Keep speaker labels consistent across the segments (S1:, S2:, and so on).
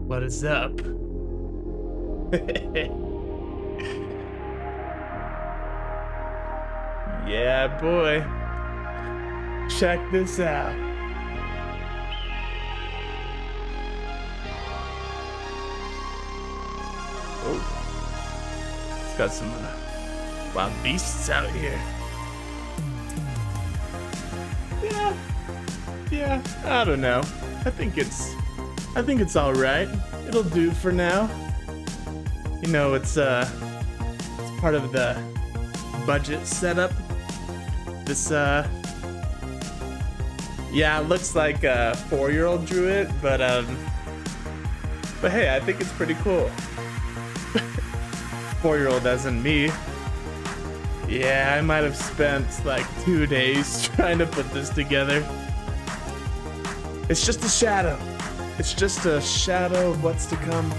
S1: What is up? Yeah, boy. Check this out. Oh, it's got some wild beasts out here. Yeah. I don't know. I think it's all right. It'll do for now. You know, it's part of the budget setup. This yeah, it looks like a 4-year-old drew it, but hey, I think it's pretty cool. 4-year-old as in me. Yeah, I might have spent like 2 days trying to put this together. It's just a shadow. It's just a shadow of what's to come.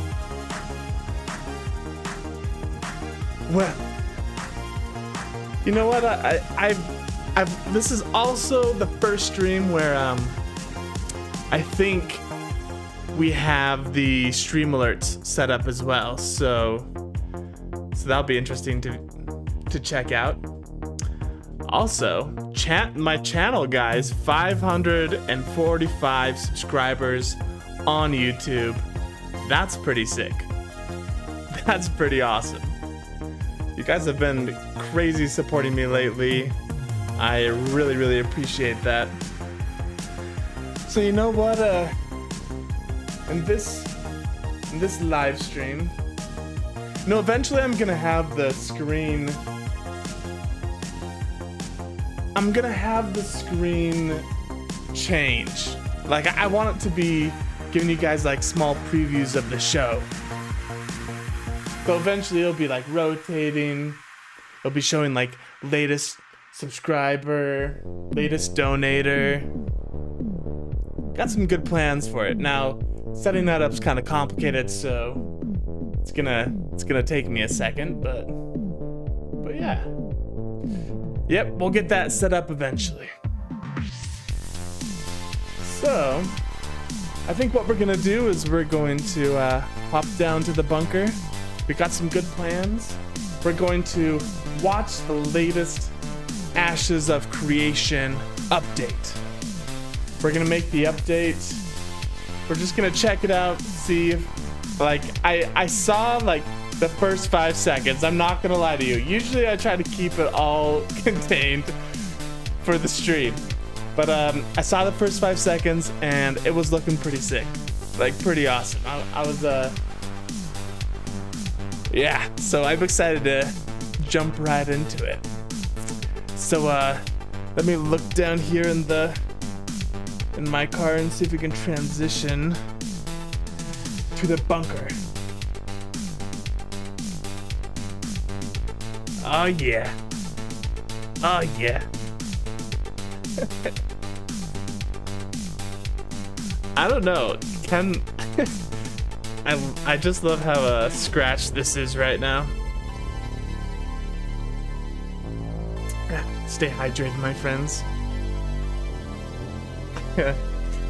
S1: Well, you know what? This is also the first stream where I think we have the stream alerts set up as well. So that'll be interesting to check out. Also, my channel, guys, 545 subscribers on YouTube. That's pretty sick. That's pretty awesome. You guys have been crazy supporting me lately. I really, really appreciate that. So you know what? In this live stream, eventually I'm gonna have the screen. I'm gonna have the screen change. Like, I want it to be giving you guys like small previews of the show. So eventually it'll be like rotating. It'll be showing like latest subscriber, latest donator. Got some good plans for it. Now, setting that up's kind of complicated, so it's gonna take me a second, but yeah. Yep, we'll get that set up eventually. So, I think what we're gonna do is we're going to hop down to the bunker. We got some good plans. We're going to watch the latest Ashes of Creation update. We're gonna make the update. We're just gonna check it out, see if, like, I saw like the first 5 seconds. I'm not gonna lie to you. Usually I try to keep it all contained for the stream. But I saw the first 5 seconds and it was looking pretty sick. Like, pretty awesome. I was yeah, so I'm excited to jump right into it. So let me look down here in my car and see if we can transition to the bunker. Oh yeah. Oh yeah. I don't know. I just love how scratched this is right now. Stay hydrated, my friends.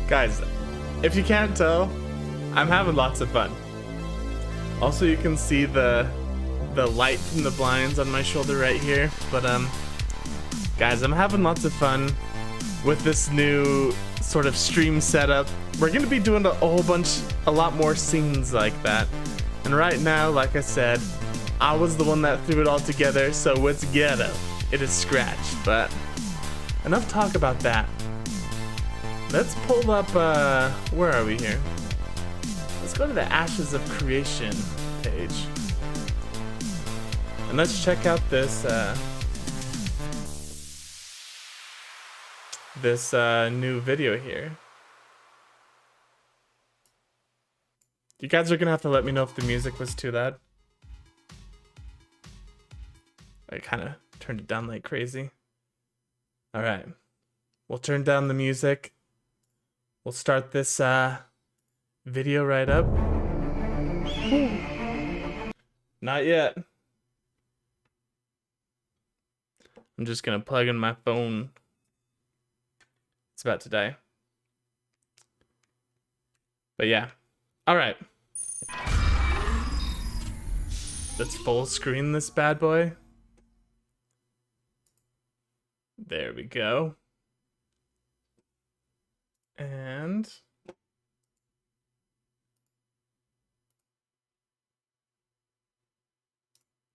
S1: Guys, if you can't tell, I'm having lots of fun. Also, you can see the light from the blinds on my shoulder right here. But guys, I'm having lots of fun with this new sort of stream setup. We're gonna be doing a lot more scenes like that. And right now, like I said, I was the one that threw it all together, so it's ghetto. It is scratched, but enough talk about that. Let's pull up, where are we here? Let's go to the Ashes of Creation page. And let's check out this, new video here. You guys are gonna have to let me know if the music was too loud. I kind of turned it down like crazy. All right, we'll turn down the music. We'll start this video right up. Not yet. I'm just gonna plug in my phone. It's about to die. But yeah. All right. Let's full screen this bad boy. There we go. And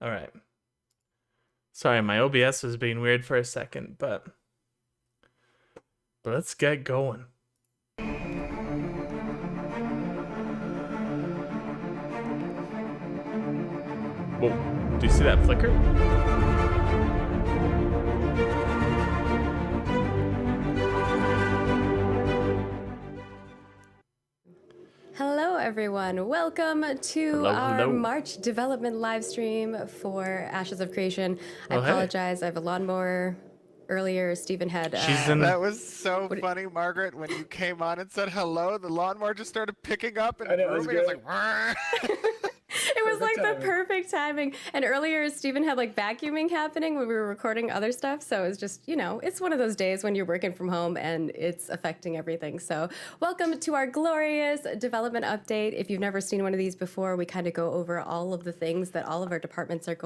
S1: all right. Sorry, my OBS was being weird for a second, but let's get going. Whoa, do you see that flicker?
S2: Hello everyone, welcome to our March development live stream for Ashes of Creation. I apologize, I have a lawnmower. Earlier, Stephen had...
S3: That was so funny, Margaret, when you came on and said hello, the lawnmower just started picking up and moving. It was like...
S2: It was like the perfect timing. And earlier, Stephen had like vacuuming happening when we were recording other stuff. So it was just, you know, it's one of those days when you're working from home and it's affecting everything. So welcome to our glorious development update. If you've never seen one of these before, we kind of go over all of the things that all of our departments are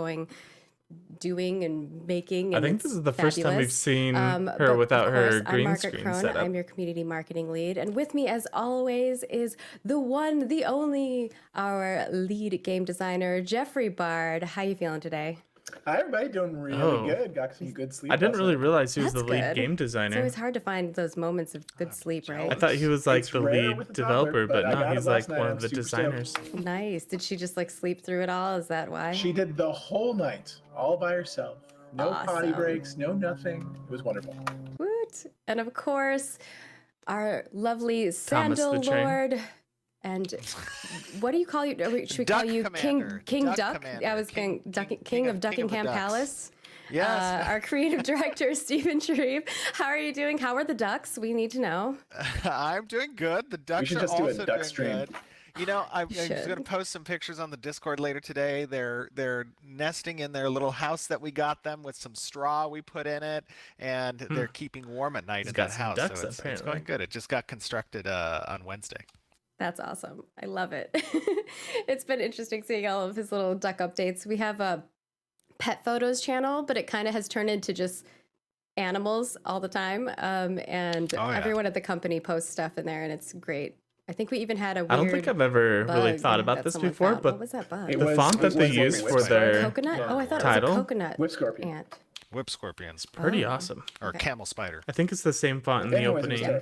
S2: doing and making. And
S1: I think this is the first time we've seen her without her green screen setup.
S2: I'm your community marketing lead, and with me, as always, is the one, the only, our lead game designer, Jeffrey Bard. How you feeling today?
S4: Hi, everybody. Doing really good. Got some good sleep.
S1: I didn't really realize he was the lead game designer.
S2: It's always hard to find those moments of good sleep, right?
S1: I thought he was like the lead developer, but no, he's like one of the designers.
S2: Nice. Did she just like sleep through it all? Is that why?
S4: She did the whole night, all by herself. No potty breaks, no nothing. It was wonderful.
S2: Woot. And of course, our lovely Sandal Lord. And what do you call you? Should we call you King Duck? I was King of Duckingham Palace.
S3: Yes.
S2: Our creative director, Stephen Sharif. How are you doing? How are the ducks? We need to know.
S3: I'm doing good. The ducks are also doing good. You know, I'm going to post some pictures on the Discord later today. They're nesting in their little house that we got them with some straw we put in it, and they're keeping warm at night in that house.
S1: Ducks,
S3: so it's going good. It just got constructed on Wednesday.
S2: That's awesome. I love it. It's been interesting seeing all of his little duck updates. We have a pet photos channel, but it kind of has turned into just animals all the time. And everyone at the company posts stuff in there, and it's great. I think we even had a weird
S1: I don't think I've ever really thought about this before, but
S2: what was that bug?
S1: the font that they use for their
S2: coconut? Oh, I thought
S1: title?
S2: it was a coconut
S4: Whip scorpion.
S2: ant.
S3: Whip scorpions.
S1: Pretty awesome.
S3: Or camel spider.
S1: I think it's the same font in the opening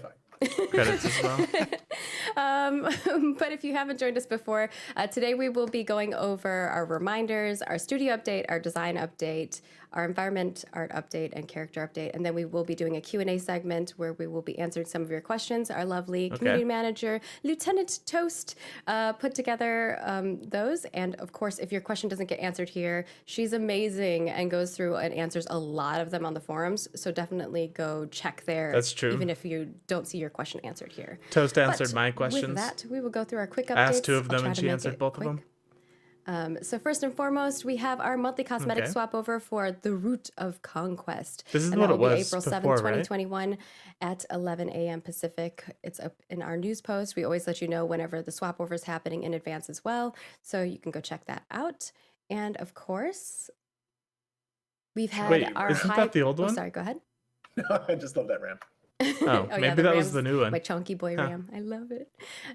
S1: credits as well.
S2: But if you haven't joined us before, today we will be going over our reminders, our studio update, our design update, our environment art update, and character update. And then we will be doing a Q&A segment where we will be answering some of your questions. Our lovely community manager, Lieutenant Toast, put together those. And of course, if your question doesn't get answered here, she's amazing and goes through and answers a lot of them on the forums. So definitely go check there.
S1: That's true.
S2: Even if you don't see your question answered here.
S1: Toast answered my questions.
S2: With that, we will go through our quick updates.
S1: I asked two of them and she answered both of them.
S2: So first and foremost, we have our monthly cosmetic swap over for The Root of Conquest.
S1: This is what it was
S2: April 7th, 2021 at 11 a.m. Pacific. It's up in our news post. We always let you know whenever the swap over is happening in advance as well. So you can go check that out. And of course, we've had our
S1: isn't that the old one?
S2: Sorry, go ahead.
S4: I just love that ramp.
S1: Oh, maybe that was the new one.
S2: My chunky boy Ram. I love it.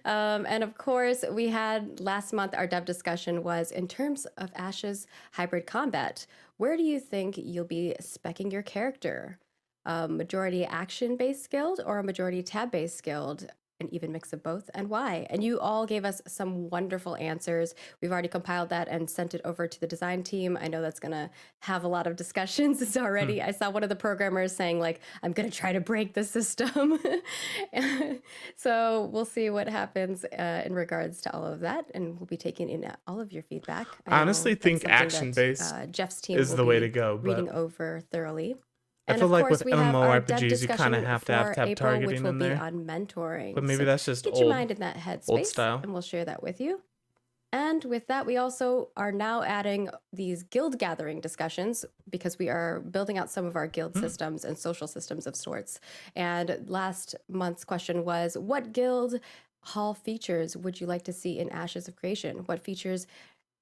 S2: And of course, we had last month, our dev discussion was in terms of Ashes hybrid combat, where do you think you'll be speccing your character? Majority action-based guild or a majority tab-based guild? An even mix of both, and why? And you all gave us some wonderful answers. We've already compiled that and sent it over to the design team. I know that's gonna have a lot of discussions already. I saw one of the programmers saying like, I'm gonna try to break the system. So we'll see what happens in regards to all of that, and we'll be taking in all of your feedback.
S1: I honestly think action-based
S2: Jeff's team
S1: is the way to go.
S2: Reading over thoroughly.
S1: I feel like with MMORPGs, you kind of have to have tab targeting in there.
S2: On mentoring.
S1: But maybe that's just
S2: get your mind in that headspace,
S1: style.
S2: And we'll share that with you. And with that, we also are now adding these guild gathering discussions because we are building out some of our guild systems and social systems of sorts. And last month's question was, what guild hall features would you like to see in Ashes of Creation? What features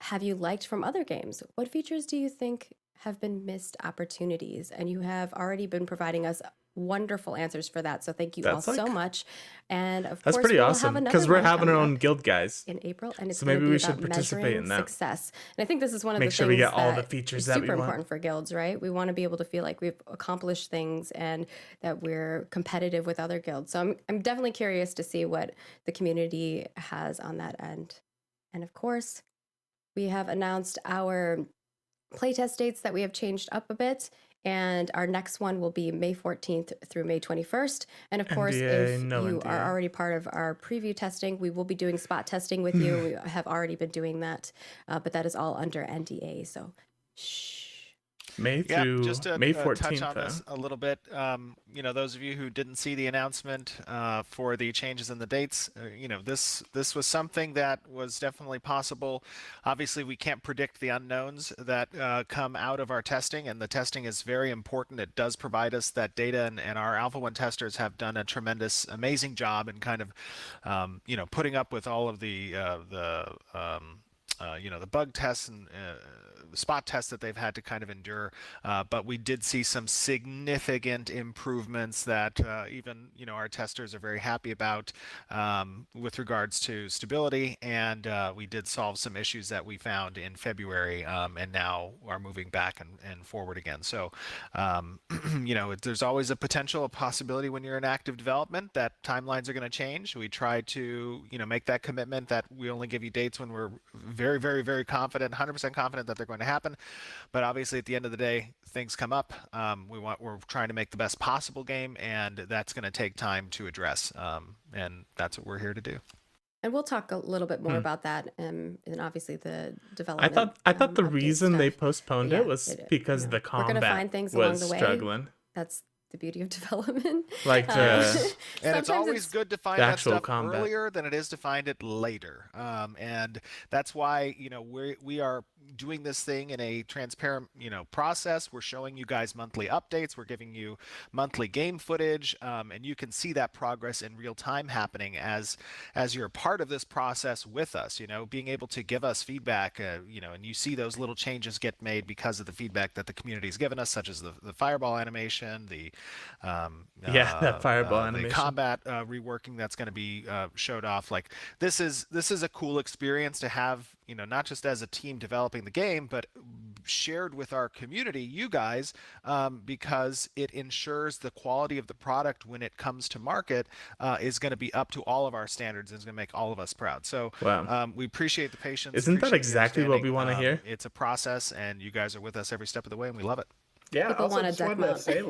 S2: have you liked from other games? What features do you think have been missed opportunities? And you have already been providing us wonderful answers for that. So thank you all so much. And of
S1: that's
S2: course,
S1: pretty
S2: we'll
S1: awesome
S2: have
S1: because
S2: another
S1: we're
S2: one
S1: having our
S2: coming
S1: own
S2: up
S1: guild, guys.
S2: in April, and it's
S1: So
S2: going
S1: maybe
S2: to be
S1: we should
S2: about
S1: participate
S2: measuring
S1: in that.
S2: success. And I think this is one of
S1: Make
S2: the
S1: sure
S2: things
S1: we get all the
S2: that
S1: features
S2: is
S1: that we
S2: super
S1: want.
S2: important for guilds, right? We want to be able to feel like we've accomplished things and that we're competitive with other guilds. So I'm definitely curious to see what the community has on that end. And of course, we have announced our playtest dates that we have changed up a bit. And our next one will be May 14th through May 21st. And of course, if you are already part of our preview testing, we will be doing spot testing with you. We have already been doing that, but that is all under NDA. So, shh.
S1: May through
S3: just to
S1: May 14th.
S3: Touch on this a little bit. Those of you who didn't see the announcement for the changes in the dates, this was something that was definitely possible. Obviously, we can't predict the unknowns that come out of our testing, and the testing is very important. It does provide us that data, and our Alpha 1 testers have done a tremendous, amazing job in kind of, putting up with all of the bug tests and spot tests that they've had to kind of endure. But we did see some significant improvements that even, our testers are very happy about with regards to stability. And we did solve some issues that we found in February and now are moving back and forward again. So, there's always a potential, a possibility when you're in active development that timelines are going to change. We try to, make that commitment that we only give you dates when we're very, very, very confident, 100% confident that they're going to happen. But obviously, at the end of the day, things come up. We're trying to make the best possible game, and that's going to take time to address. And that's what we're here to do.
S2: And we'll talk a little bit more about that, and obviously the development.
S1: I thought the reason they postponed it was because the combat
S2: we're gonna find things
S1: was
S2: along the way.
S1: struggling.
S2: That's the beauty of development.
S1: Like
S3: and it's always good to find that stuff
S1: combat
S3: earlier than it is to find it later. And that's why, we are doing this thing in a transparent, process. We're showing you guys monthly updates. We're giving you monthly game footage, and you can see that progress in real time happening as you're a part of this process with us. Being able to give us feedback, and you see those little changes get made because of the feedback that the community has given us, such as the fireball animation,
S1: that fireball animation,
S3: the combat reworking that's going to be showed off. Like this is a cool experience to have, not just as a team developing the game, but shared with our community, you guys, because it ensures the quality of the product when it comes to market is going to be up to all of our standards and is going to make all of us proud. So we appreciate the patience.
S1: Isn't that exactly what we want to hear?
S3: It's a process, and you guys are with us every step of the way, and we love it.
S4: Yeah,
S2: people
S4: also just wanted to say,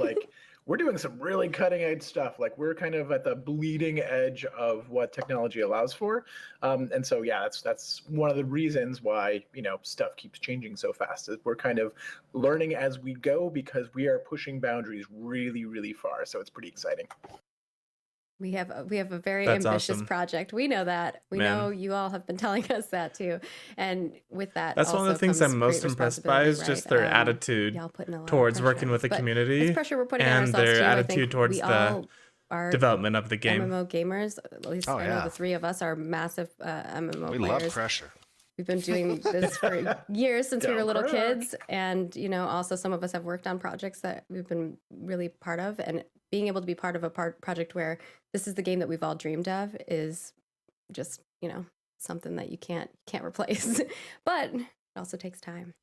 S4: we're doing some really cutting edge stuff. We're kind of at the bleeding edge of what technology allows for. And so, that's one of the reasons why, stuff keeps changing so fast. We're kind of learning as we go because we are pushing boundaries really, really far. So it's pretty exciting.
S2: We have a very ambitious project. We know that. We know you all have been telling us that too. And with that,
S1: that's one of the things I'm most impressed by is just their attitude towards working with the community.
S2: It's pressure we're putting on
S1: and
S2: ourselves
S1: their
S2: too.
S1: attitude towards the development of the game.
S2: MMO gamers, at least I know the three of us are massive MMO players.
S3: We love pressure.
S2: We've been doing this for years since we were little kids. And, also some of us have worked on projects that we've been really part of. And being able to be part of a project where this is the game that we've all dreamed of is just, something that you can't replace. But it also takes time.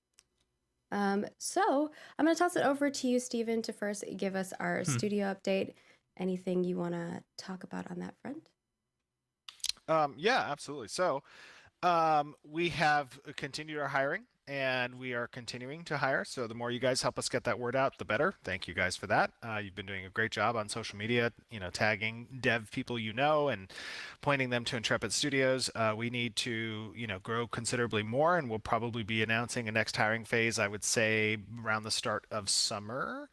S2: So I'm going to toss it over to you, Stephen, to first give us our studio update. Anything you want to talk about on that front?
S3: Yeah, absolutely. So we have continued our hiring, and we are continuing to hire. So the more you guys help us get that word out, the better. Thank you guys for that. You've been doing a great job on social media, tagging dev people and pointing them to Intrepid Studios. We need to, grow considerably more, and we'll probably be announcing a next hiring phase, I would say, around the start of summer.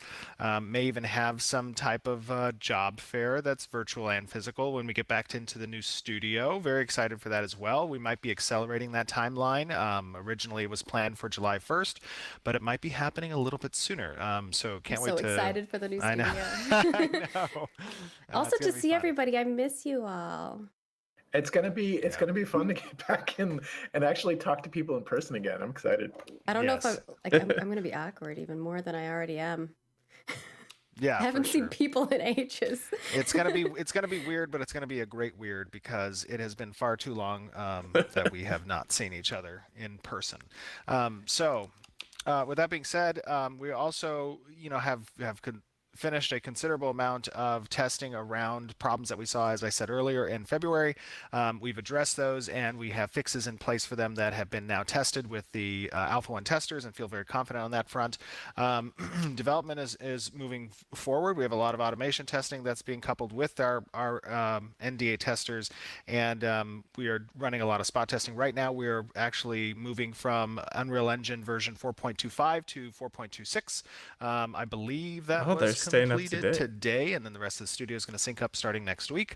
S3: May even have some type of job fair that's virtual and physical when we get back into the new studio. Very excited for that as well. We might be accelerating that timeline. Originally, it was planned for July 1st, but it might be happening a little bit sooner. So can't wait to...
S2: So excited for the new studio.
S3: I know.
S2: Also to see everybody. I miss you all.
S4: It's gonna be fun to get back in and actually talk to people in person again. I'm excited.
S2: I don't know if I'm gonna be awkward even more than I already am.
S3: Yeah,
S2: I haven't seen people in ages.
S3: It's gonna be weird, but it's gonna be a great weird because it has been far too long that we have not seen each other in person. So, with that being said, we also have finished a considerable amount of testing around problems that we saw, as I said earlier, in February. We've addressed those, and we have fixes in place for them that have been now tested with the Alpha 1 testers and feel very confident on that front. Development is moving forward. We have a lot of automation testing that's being coupled with our NDA testers, and we are running a lot of spot testing. Right now, we're actually moving from Unreal Engine version 4.25 to 4.26. I believe that was completed today, and then the rest of the studio is going to sync up starting next week.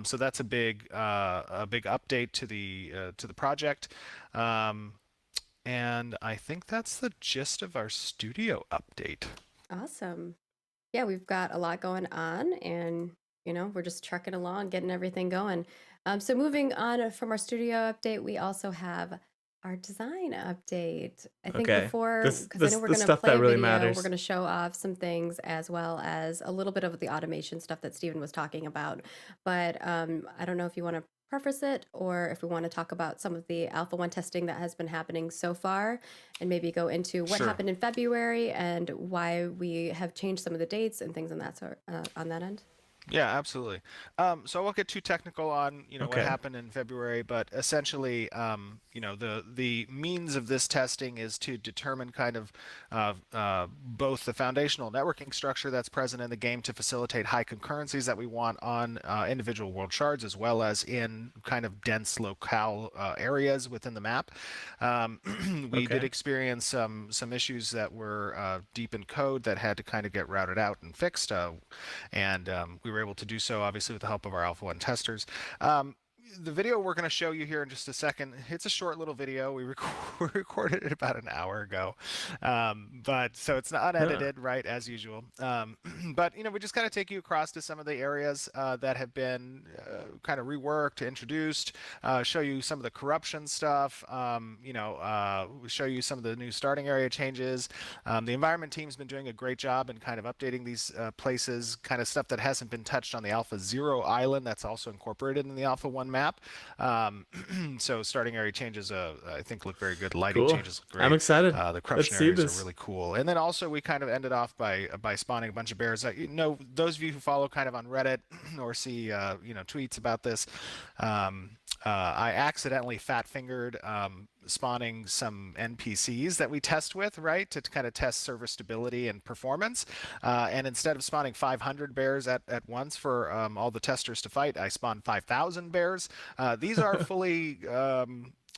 S3: So that's a big update to the project. And I think that's the gist of our studio update.
S2: Awesome. Yeah, we've got a lot going on, and we're just trucking along, getting everything going. So moving on from our studio update, we also have our design update. I think before, because I know we're going to play a video, we're going to show off some things as well as a little bit of the automation stuff that Steven was talking about. But I don't know if you want to preface it or if we want to talk about some of the Alpha 1 testing that has been happening so far and maybe go into what happened in February and why we have changed some of the dates and things on that sort on that end.
S3: Yeah, absolutely. So I won't get too technical on what happened in February, but essentially, the means of this testing is to determine kind of both the foundational networking structure that's present in the game to facilitate high concurrencies that we want on individual world shards, as well as in kind of dense locale areas within the map. We did experience some issues that were deep in code that had to kind of get routed out and fixed, and we were able to do so obviously with the help of our Alpha 1 testers. The video we're going to show you here in just a second, it's a short little video. We recorded it about an hour ago, but so it's not unedited, right, as usual. But we just kind of take you across to some of the areas that have been kind of reworked, introduced, show you some of the corruption stuff, show you some of the new starting area changes. The environment team's been doing a great job in kind of updating these places, kind of stuff that hasn't been touched on the Alpha 0 island that's also incorporated in the Alpha 1 map. So starting area changes I think look very good. Lighting changes look great.
S1: I'm excited.
S3: The corruption areas are really cool. And then also we kind of ended off by spawning a bunch of bears. Those of you who follow kind of on Reddit or see tweets about this, I accidentally fat-fingered spawning some NPCs that we test with, right, to kind of test server stability and performance. And instead of spawning 500 bears at once for all the testers to fight, I spawned 5,000 bears. These are fully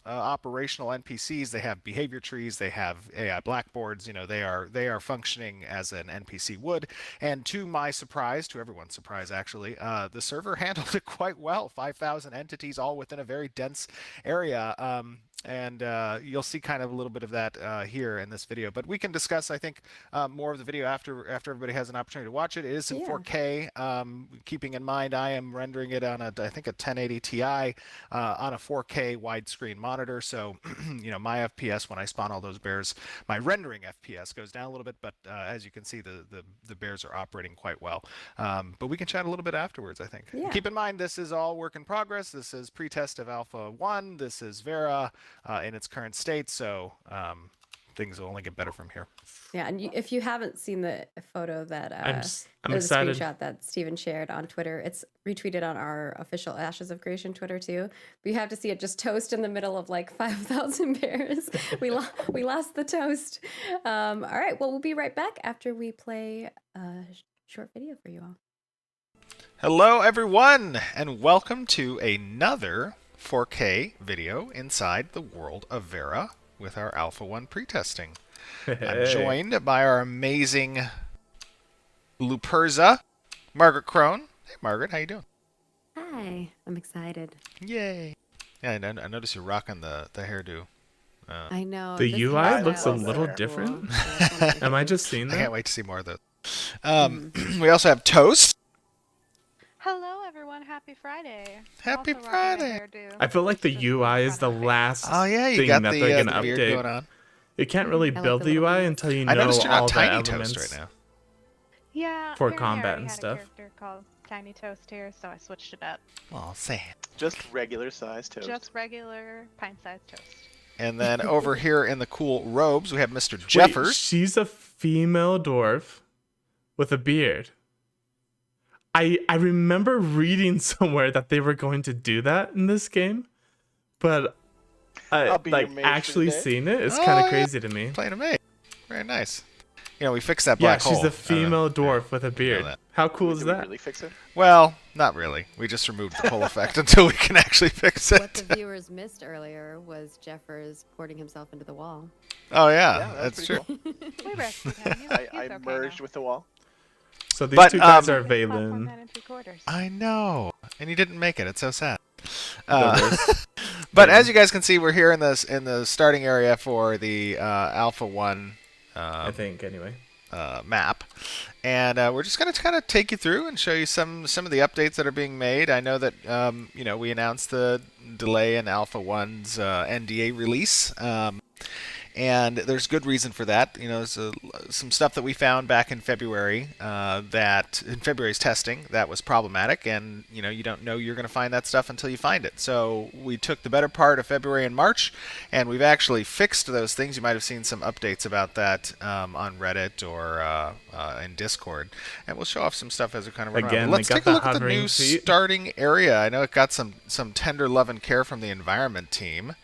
S3: operational NPCs. They have behavior trees, they have AI blackboards, they are functioning as an NPC would. And to my surprise, to everyone's surprise actually, the server handled it quite well. 5,000 entities all within a very dense area. And you'll see kind of a little bit of that here in this video. But we can discuss, I think, more of the video after everybody has an opportunity to watch it. It is in 4K, keeping in mind I am rendering it on I think a 1080 Ti on a 4K widescreen monitor. So, my FPS when I spawn all those bears, my rendering FPS goes down a little bit, but as you can see, the bears are operating quite well. But we can chat a little bit afterwards, I think.
S2: Yeah.
S3: Keep in mind, this is all work in progress. This is pre-test of Alpha 1. This is Vera. In its current state, so things will only get better from here.
S2: Yeah, and if you haven't seen the photo that
S1: I'm
S2: the
S1: excited.
S2: screenshot that Steven shared on Twitter, it's retweeted on our official Ashes of Creation Twitter too. But you have to see it just toast in the middle of like 5,000 bears. we lost the toast. All right, well, we'll be right back after we play a short video for you all.
S3: Hello, everyone, and welcome to another 4K video inside the world of Vera with our Alpha 1 pre-testing. I'm joined by our amazing Luperza, Margaret Crone. Hey, Margaret, how you doing?
S2: Hi, I'm excited.
S3: Yay. Yeah, I noticed you're rocking the hairdo.
S2: I know.
S1: The
S2: this
S1: UI
S2: hairstyle
S1: looks a
S2: is
S1: little
S2: so
S1: different.
S2: cool.
S1: Am I just seeing
S3: I
S1: that?
S3: can't wait to see more of those. We also have Toast.
S5: Hello, everyone. Happy Friday.
S3: Happy
S5: I'm also rocking my
S3: Friday.
S5: hairdo.
S1: I feel like the
S5: Just
S1: UI
S5: in
S1: is the
S5: front of my face.
S1: last
S3: Oh yeah, you
S1: thing
S3: got
S1: that
S3: the,
S1: they're
S3: the
S1: gonna
S3: beard
S1: update.
S3: going on.
S1: You can't really
S2: I like
S1: build
S2: the
S1: the
S2: little
S1: UI
S2: beads.
S1: until you
S3: I
S1: know
S3: noticed you're
S1: all
S3: on
S1: the
S3: Tiny Toast
S1: elements
S3: right now.
S5: Yeah.
S1: for
S5: apparently I
S1: combat
S5: already
S1: and
S5: had
S1: stuff.
S5: a character called Tiny Toast here, so I switched it up.
S3: Oh, Sam.
S6: Just regular size toast.
S5: Just regular pint-sized toast.
S3: And then over here in the cool robes, we have Mr.
S1: Wait,
S3: Jeffers.
S1: she's a female dwarf with a beard. I remember reading somewhere that they were going to do that in this game, but
S6: I'll be
S1: like
S6: your mage for the
S1: actually
S6: day.
S1: seeing it is
S3: Oh,
S1: kind of
S3: yeah.
S1: crazy to me.
S3: Playing a mate. Very nice. You know, we fixed that
S1: Yeah,
S3: black hole.
S1: she's a
S3: I don't know.
S1: female dwarf with a beard.
S3: that.
S1: How cool
S6: Did
S1: is
S6: we
S1: that?
S6: really fix it?
S3: Well, not really. We just removed the pull effect until we can actually fix
S2: What
S3: it.
S2: the viewers missed earlier was Jeffers porting himself into the wall.
S3: Oh, yeah,
S6: Yeah,
S3: that's
S6: pretty
S3: true.
S6: cool.
S5: We rescued him. He's
S6: I
S5: okay
S6: merged
S5: now.
S6: with the wall.
S1: So these
S3: But,
S1: two guys are
S5: He's about 1
S1: Valen.
S5: man and 3/4.
S3: I know. And you didn't make it. It's so sad.
S1: Those-
S3: But as you guys can see, we're here in the starting area for the Alpha 1
S1: I think anyway.
S3: map, and we're just going to kind of take you through and show you some of the updates that are being made. I know that we announced the delay in Alpha 1's NDA release. And there's good reason for that. You know, there's some stuff that we found back in February that in February's testing that was problematic, and you don't know you're going to find that stuff until you find it. So we took the better part of February and March, and we've actually fixed those things. You might have seen some updates about that on Reddit or in Discord, and we'll show off some stuff as we kind of run
S1: Again,
S3: around.
S1: they
S3: Let's
S1: got
S3: take a
S1: the
S3: look at the
S1: hovering
S3: new
S1: feet.
S3: starting area. I know it got some tender love and care from the environment team.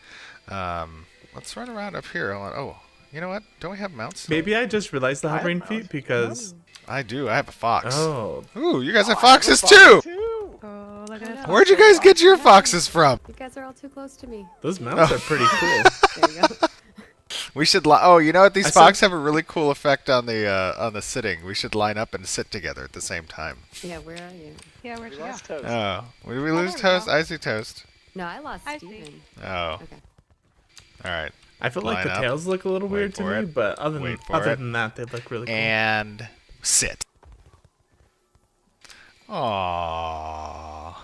S3: Let's run around up here. Oh, you know what? Don't we have mounts?
S1: Maybe I just realized the
S6: I have
S1: hovering
S6: mouse.
S1: feet because
S3: I do. I have a fox.
S1: oh,
S3: Ooh, you guys have
S6: Oh, I have a
S3: foxes
S6: fox,
S3: too.
S6: too.
S5: Oh, look at
S2: I
S5: this.
S2: know.
S3: Where'd you guys get your foxes from?
S2: You guys are all too close to me.
S1: those mounts are pretty cool.
S2: There you go.
S3: We should. Oh, you know what? These
S1: I saw-
S3: foxes have a really cool effect on the sitting. We should line up and sit together at the same time.
S2: Yeah, where are you?
S5: Yeah, where'd
S6: We
S5: you go?
S6: lost toast.
S3: Oh, did we
S5: Oh,
S3: lose
S5: there we
S3: Toast?
S5: go.
S3: I see Toast.
S2: No, I lost
S5: I see.
S2: Steven.
S3: Oh,
S2: Okay.
S3: all right.
S1: I feel like
S3: Line
S1: the
S3: up.
S1: tails look a little
S3: Wait
S1: weird to
S3: for
S1: me,
S3: it.
S1: but other
S3: Wait for it.
S1: than that, they look really cool.
S3: And sit. Aww.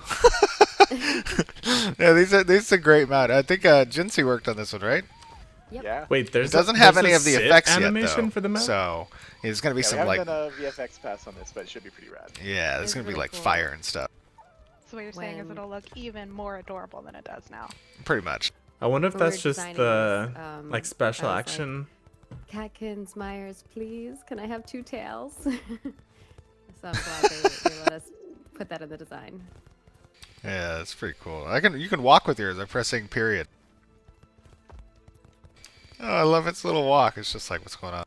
S3: Yeah, these are great mount. I think Jinsey worked on this one, right?
S2: Yep.
S6: Yeah.
S1: Wait,
S3: It
S1: there's
S3: doesn't have any
S1: a
S3: of the
S1: sit
S3: effects
S1: animation
S3: yet, though.
S1: for the mount.
S3: So it's gonna be
S6: Yeah, we
S3: some
S6: haven't
S3: like
S6: done a VFX pass on this, but it should be pretty rad.
S3: yeah, there's
S2: It's
S3: gonna be
S2: really
S3: like
S2: cool.
S3: fire and stuff.
S5: So what you're saying is
S2: When-
S5: it'll look even more adorable than it does now.
S3: Pretty much.
S1: I wonder if
S2: When we
S1: that's
S2: were
S1: just
S2: designing
S1: the
S2: this,
S1: like special
S2: I was like,
S1: action.
S2: Catkins, Myers, please, can I have 2 tails? So I'm glad they let us put that in the design.
S3: Yeah, it's pretty cool. You can walk with yours by pressing period. Oh, I love its little walk. It's just like, what's going on?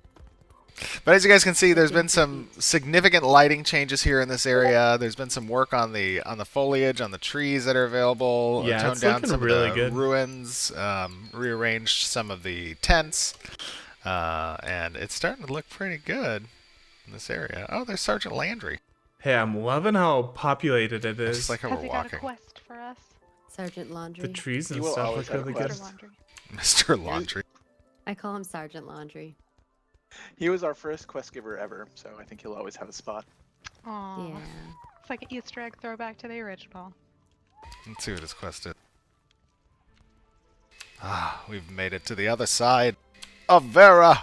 S3: But as you guys can see, there's been some significant lighting changes here in this area. There's been some work on the foliage, on the trees that are available.
S1: Yeah,
S3: toned
S1: it's
S3: down
S1: looking
S3: some
S1: really
S3: of the
S1: good.
S3: ruins, rearranged some of the tents, and it's starting to look pretty good in this area. Oh, there's Sergeant Landry.
S1: Hey, I'm loving how populated it
S3: It's
S1: is.
S3: just like how
S5: Has
S3: we're
S5: he got a
S3: walking.
S5: quest for us?
S2: Sergeant Laundry.
S1: The trees and
S6: You will
S1: stuff
S6: always
S1: look
S6: have a
S1: really
S5: Mr.
S1: good.
S6: quest.
S5: Laundry.
S3: Mr. Laundry.
S2: I call him Sergeant Laundry.
S6: He was our first quest giver ever, so I think he'll always have a spot.
S5: Aw.
S2: Yeah.
S5: It's like an Easter egg throwback to the original.
S3: Let's see what his quest is. Ah, we've made it to the other side of Vera.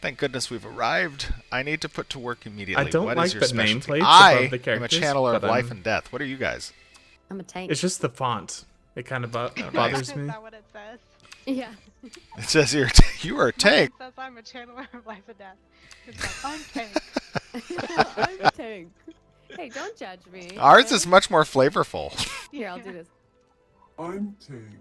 S3: Thank goodness we've arrived. I need to put to work immediately.
S1: I don't
S3: What
S1: like
S3: is your
S1: the
S3: specialty?
S1: nameplates
S3: I
S1: above the
S3: am a
S1: characters,
S3: channeler of
S1: but
S3: life
S1: I'm-
S3: and death. What are you guys?
S2: I'm a tank.
S1: It's just the font. It kind of
S3: nice.
S1: bothers
S5: Is
S1: me.
S5: that what it says?
S2: Yeah.
S3: It says you are a tank.
S5: Mine says I'm a channeler of life and death. It's like, I'm tank.
S2: I'm a tank. Hey, don't judge me.
S3: Ours
S2: okay?
S3: is much more flavorful.
S2: Here, I'll do this.
S7: I'm Tank.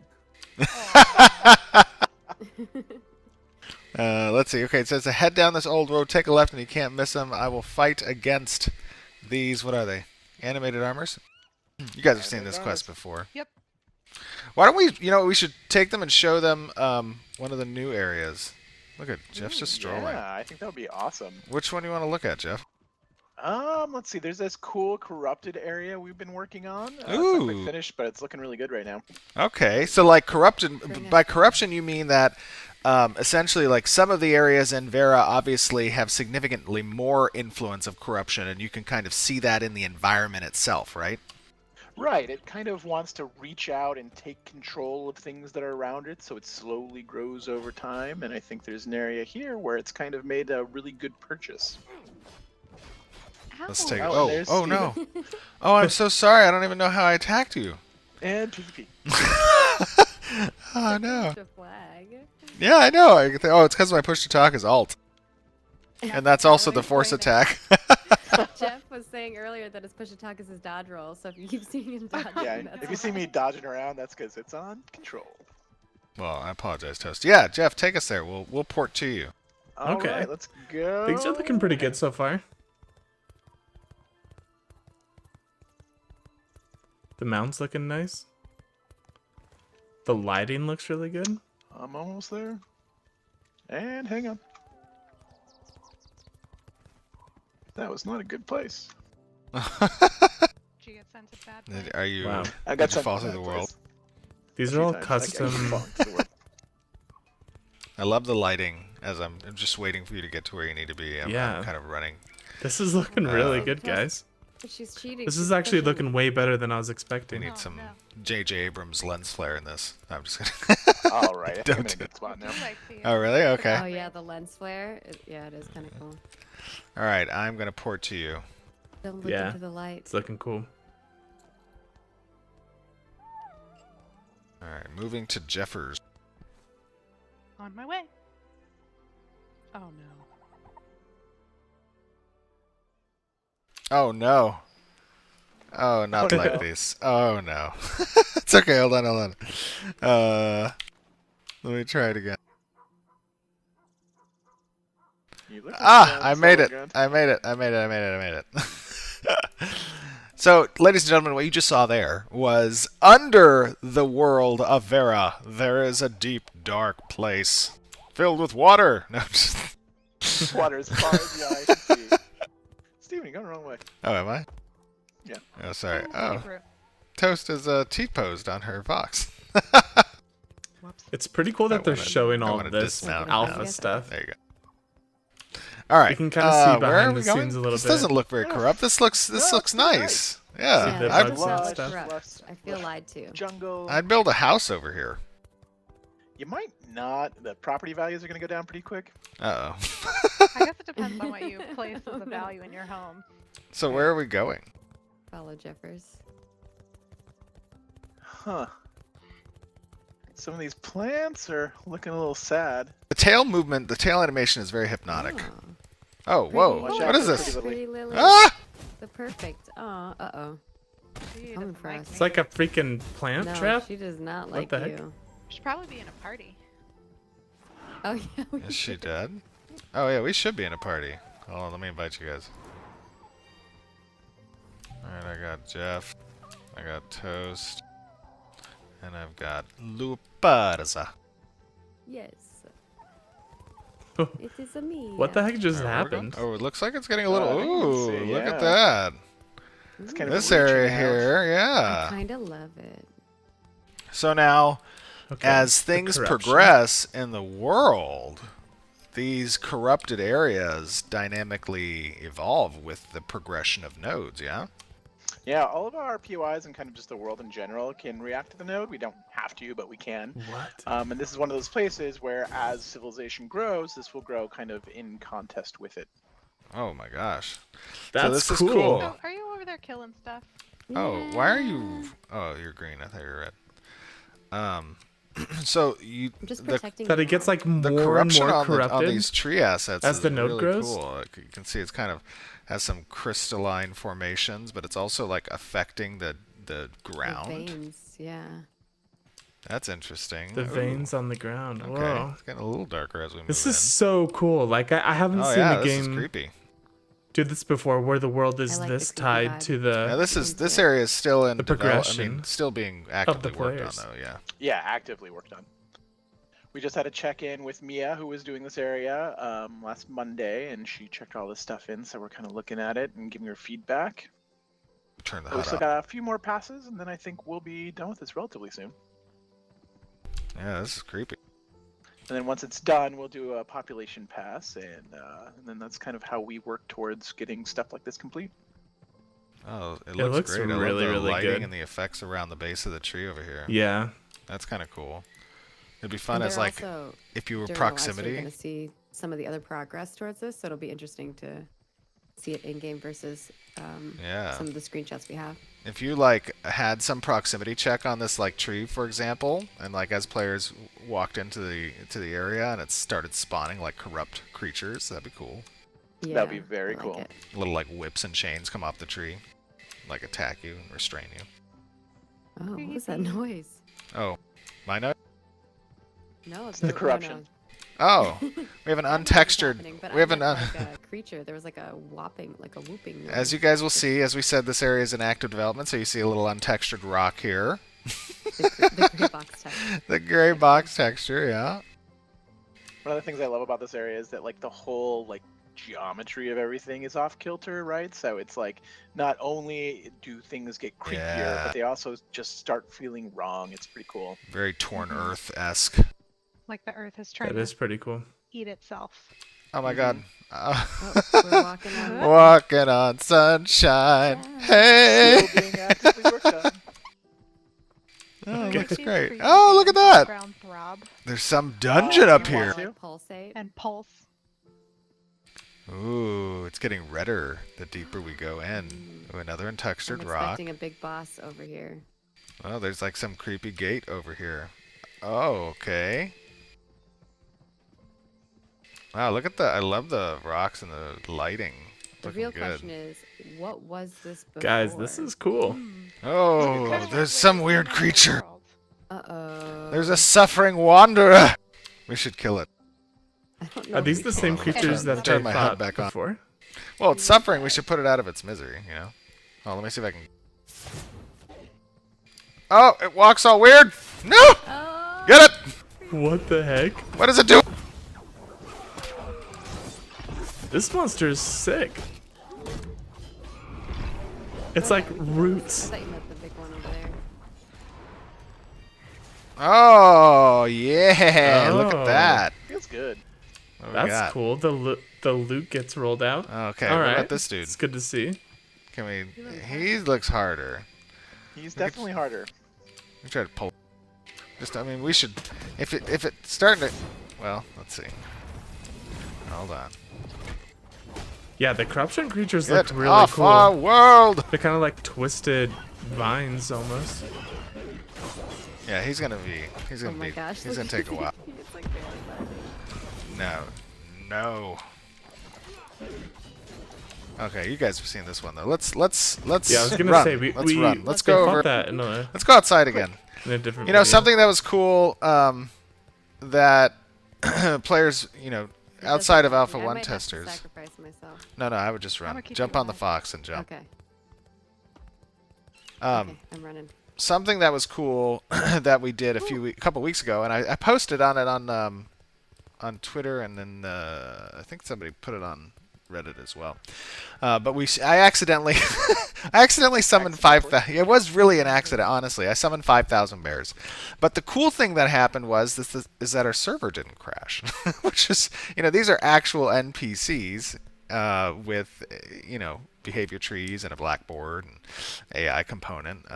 S3: Let's see. Okay, it says to head down this old road, take a left, and you can't miss them. I will fight against these. What are they? Animated armors? You guys have seen this quest before.
S5: Yep.
S3: Why don't we? You know, we should take them and show them one of the new areas. Look at Jeff's just strolling.
S6: Yeah, I think that would be awesome.
S3: Which one do you want to look at, Jeff?
S6: Let's see. There's this cool corrupted area we've been working on. It's not
S3: Ooh.
S6: quite finished, but it's looking really good right now.
S3: Okay, so like corruption.
S2: Bring it.
S3: By corruption, you mean that essentially, like, some of the areas in Vera obviously have significantly more influence of corruption, and you can kind of see that in the environment itself, right?
S6: Right, it kind of wants to reach out and take control of things that are around it, so it slowly grows over time, and I think there's an area here where it's kind of made a really good purchase.
S3: Let's take it.
S6: Oh,
S3: Oh,
S6: there's
S3: oh no. Oh, I'm so sorry. I don't even know how I attacked you.
S6: And PvP.
S3: Oh, no.
S2: The flag.
S3: Yeah, I know. Oh, it's because my push to talk is alt. And that's also the force attack.
S2: Jeff was saying earlier that his push to talk is his dodge roll, so if you keep seeing him dodging,
S6: Yeah,
S2: that's
S6: if you see
S2: why.
S6: me dodging around, that's because it's on control.
S3: Well, I apologize, Toast. Yeah, Jeff, take us there. We'll port to you.
S6: All
S1: Okay.
S6: right, let's go.
S1: Things are looking pretty good so far. The mount's looking nice. The lighting looks really good.
S6: I'm almost there. And hang on. That was not a good place.
S5: Did you get sent to bad place?
S3: Are you?
S1: Wow.
S6: I got
S3: Did you
S6: sent
S3: fall
S6: to
S3: through
S6: that
S3: the
S6: place
S3: world?
S1: These
S6: a
S1: are
S6: few
S1: all
S6: times.
S1: custom.
S3: I love the lighting. As I'm just waiting for you to get to where you need to be. I'm
S1: Yeah.
S3: kind of running.
S1: This is looking really good, guys.
S2: She's cheating.
S1: This
S2: she's
S1: is actually
S2: pushing.
S1: looking way better than I was
S3: We
S1: expecting.
S3: need
S5: Oh,
S3: some
S5: no.
S3: J.J. Abrams lens flare in this. I'm just kidding.
S6: All right, I think I'm
S3: Don't
S6: in a
S3: do
S6: good spot now.
S5: I like the,
S3: Oh, really? Okay.
S2: Oh yeah, the lens flare. Yeah, it is kind of cool.
S3: All right, I'm going to port to you.
S2: Don't look
S1: Yeah.
S2: into the light.
S1: It's looking cool.
S3: All right, moving to Jeffers.
S5: On my way. Oh no.
S3: Oh, no. Oh, not
S6: Oh,
S3: like
S6: no.
S3: this. Oh, no. It's okay. Hold on. Let me try it again.
S6: You look like
S3: I
S6: that's
S3: made
S6: all
S3: it.
S6: good.
S3: I made it. So, ladies and gentlemen, what you just saw there was under the world of Vera, there is a deep, dark place filled with water. No, just...
S6: Water as far as the eye can see. Steven, you're going the wrong way.
S3: Oh, am I?
S6: Yeah.
S3: Oh, sorry.
S5: Ooh,
S3: Oh,
S5: Hebrew.
S3: Toast is T-posed on her Vox.
S5: Whoops.
S1: It's pretty cool that they're showing all
S3: wanna
S1: this
S3: dismount
S1: alpha
S2: now.
S1: stuff.
S3: There you go. All right.
S1: You can kinda see
S3: where
S1: behind
S3: are we
S1: the
S3: going?
S1: scenes a little
S3: this
S1: bit.
S3: doesn't look very
S6: Yeah.
S3: corrupt. This looks
S6: No, it's pretty
S3: nice. Yeah.
S1: the
S2: Yeah,
S3: I'd,
S1: bugs
S2: it's
S1: and
S2: not
S1: stuff.
S2: corrupt. I feel lied to.
S6: Jungle.
S3: I'd build a house over here.
S6: You might not. The property values are going to go down pretty quick.
S3: Uh-oh.
S5: I guess it depends on what you place
S2: Oh,
S5: as a
S2: no.
S5: value in your home.
S3: So where are we going?
S2: Follow Jeffers.
S6: Huh. Some of these plants are looking a little sad.
S3: The tail movement, the tail animation is very hypnotic.
S2: Oh,
S3: Oh, whoa.
S6: Watch
S2: pretty.
S6: out
S3: What is
S6: for
S3: this?
S6: pretty
S2: Pretty Lily.
S3: Ah!
S2: The perfect. Oh, uh-oh.
S5: She
S2: Coming
S5: doesn't
S2: for
S5: like
S2: us.
S1: It's
S5: me.
S1: like a freaking plant
S2: No,
S1: trap.
S2: she does not
S1: What
S2: like
S1: the heck?
S2: you.
S5: We should probably be in a party.
S2: Oh yeah. we
S3: Is she
S2: should.
S3: dead? Oh, yeah, we should be in a party. Hold on, let me invite you guys. Alright, I got Jeff. I got Toast. And I've got Luparza.
S2: Yes. It is a me.
S1: What the heck just
S3: Alright, where we
S1: happened?
S3: going? Oh, it looks like it's getting a little...
S6: I can
S3: Ooh,
S6: see,
S3: look at
S6: yeah.
S3: that.
S6: It's kind of
S3: This
S6: reaching
S3: area
S6: out.
S3: here,
S2: I
S3: yeah.
S2: kind of love it.
S3: So now,
S1: Okay,
S3: as
S1: the
S3: things
S1: corruption.
S3: progress in the world, these corrupted areas dynamically evolve with the progression of nodes, yeah?
S6: Yeah, all of our POIs and kind of just the world in general can react to the node. We don't have to, but we can.
S1: What?
S6: And this is one of those places where, as civilization grows, this will grow kind of in contest with it.
S3: Oh my gosh.
S1: That's
S3: this is
S1: cool.
S3: cool.
S5: So, are you over there killing stuff?
S3: Oh, why are you... Oh, you're green. I thought you were red. So you...
S2: I'm just
S3: the,
S2: protecting
S1: That
S2: you
S1: it gets
S2: all.
S1: like
S3: the
S1: more and
S3: corruption
S1: more
S3: on
S1: corrupted.
S3: these tree assets
S1: as
S3: is
S1: the node
S3: really
S1: grows?
S3: cool. Like, you can see it's kind of has some crystalline formations, but it's also like affecting the
S2: The
S3: ground.
S2: veins, yeah.
S3: That's interesting.
S1: The
S3: Ooh,
S1: veins on the ground.
S3: Okay,
S1: Whoa.
S3: it's getting a little darker as we move
S1: This
S3: in.
S1: is so cool. Like I haven't
S3: Oh
S1: seen
S3: yeah,
S1: a
S3: this is
S1: game
S3: creepy.
S1: do this before, where the world is
S2: like the
S1: this
S2: creepy
S1: tied
S2: vibe.
S1: to the.
S3: Yeah, this
S2: into it.
S3: area is still in
S1: The
S3: I mean,
S1: progression
S3: still being actively worked on
S1: players.
S3: though. Yeah.
S6: Yeah, actively worked on. We just had a check-in with Mia, who was doing this area last Monday, and she checked all this stuff in, so we're kind of looking at it and giving her feedback.
S3: Turn the
S6: We
S3: HUD
S6: still
S3: up.
S6: got a few more passes, and then I think we'll be done with this relatively soon.
S3: Yeah, this is creepy.
S6: And then once it's done, we'll do a population pass, and then that's kind of how we work towards getting stuff like this complete.
S8: Oh, it
S1: looks
S8: looks great.
S1: really,
S8: I love the
S1: really
S8: lighting
S1: good.
S8: and the effects around the base of the tree over here.
S1: Yeah.
S8: That's kind of cool. It'd be fun
S2: And
S8: as
S2: they're
S8: like
S2: also,
S8: if you were
S2: during the live stream,
S8: proximity.
S2: You're going to see some of the other progress towards this, so it'll be interesting to see it in game versus
S8: Yeah.
S2: some of the screenshots we have.
S8: If you like had some proximity check on this like tree, for example, and like as players walked into the area and it started spawning like corrupt creatures, that'd be cool.
S2: Yeah,
S6: That'd be very
S2: I like
S6: cool.
S2: it.
S8: Little like whips and chains come off the tree, like attack you and restrain you.
S2: Oh, what was that noise?
S8: Oh, my note.
S2: No, it's
S6: The corruption.
S8: Oh, we have an untextured. We have an.
S2: like a creature. There was like a whooping noise.
S8: As you guys will see, as we said, this area is in active development, so you see a little untextured rock here.
S2: the gray box texture.
S8: The gray box texture, yeah.
S6: One of the things I love about this area is that like the whole like geometry of everything is off kilter, right? So it's like not only do things get creepier,
S8: Yeah.
S6: but they also just start feeling wrong. It's pretty cool.
S8: Very Torn Earth-esque.
S5: Like the Earth is trying
S1: That is pretty cool.
S5: to eat itself.
S8: Oh my God.
S2: Oh, we're walking on.
S8: Walking on sunshine. Hey.
S6: Still being actively worked on.
S8: Oh,
S5: Okay.
S8: looks
S5: These
S8: great.
S5: trees
S8: Oh, look at
S5: make
S8: that.
S5: the ground throb
S8: There's some dungeon up here.
S2: Like pulsate.
S5: and pulse.
S8: Ooh, it's getting redder the deeper we go in. Ooh, another
S2: I'm
S8: untextured rock.
S2: expecting a big boss over here.
S8: Oh, there's like some creepy gate over here. Oh, okay. Wow, look at the. I love the rocks and the lighting.
S2: The
S8: Looking
S2: real
S8: good.
S2: question is, what was this before?
S1: Guys, this is cool.
S8: Oh, there's some weird creature.
S2: Uh-oh.
S8: There's a suffering wanderer. We should kill it.
S2: I don't know
S1: Are
S2: if
S1: these
S2: we
S1: the
S2: can
S1: same
S2: do that.
S1: creatures that
S8: Turn
S1: they
S8: my HUD
S1: fought
S8: back on.
S1: before?
S8: Well, it's suffering. We should put it out of its misery, you know? Oh, let me see if I can. Oh, it walks all weird. No!
S2: Oh,
S8: Get it!
S1: What the heck?
S8: What does it do?
S1: This monster is sick. It's like
S2: I
S1: roots.
S2: thought you meant the big one over there.
S8: Oh, yeah. Look
S1: Oh.
S8: at that.
S6: Feels good.
S8: What do we
S1: That's
S8: got?
S1: cool. The loot gets rolled out.
S8: Okay,
S1: All
S8: what
S1: right.
S8: about this dude?
S1: It's good to see.
S8: Can we... He looks harder.
S6: He's definitely harder.
S8: We try to pull... I mean, we should... If it's starting to... Well, let's see. Hold on.
S1: Yeah, the corruption creatures
S8: Get
S1: look really
S8: off
S1: cool.
S8: our world!
S1: They're kind of like twisted vines almost.
S8: Yeah, he's gonna be... He's
S2: Oh
S8: gonna
S2: my
S8: be...
S2: gosh.
S8: He's gonna take a while.
S2: It's like barely budging.
S8: No. No. Okay, you guys have seen this one though. Let's
S1: Yeah, I was gonna
S8: run.
S1: say
S8: Let's run. Let's
S1: they
S8: go
S1: fought
S8: over.
S1: that in a
S8: Let's go outside again.
S1: different.
S8: You know,
S1: video.
S8: something that was cool that players, you know,
S2: It
S8: outside of
S2: doesn't
S8: Alpha
S2: bother me. I
S8: 1
S2: might have to
S8: testers.
S2: sacrifice myself.
S8: No, I would just run.
S5: I'ma keep
S8: Jump
S5: you
S8: on the
S5: alive.
S8: fox and jump.
S2: Okay.
S8: Um,
S2: Okay, I'm running.
S8: Something that was cool that we did a couple weeks ago, and I posted on it on Twitter, and then I think somebody put it on Reddit as well. But I accidentally summoned 5,000. It was really an accident, honestly. I summoned 5,000 bears. But the cool thing that happened is that our server didn't crash, which is, you know, these are actual NPCs with, you know, behavior trees and a blackboard and AI component.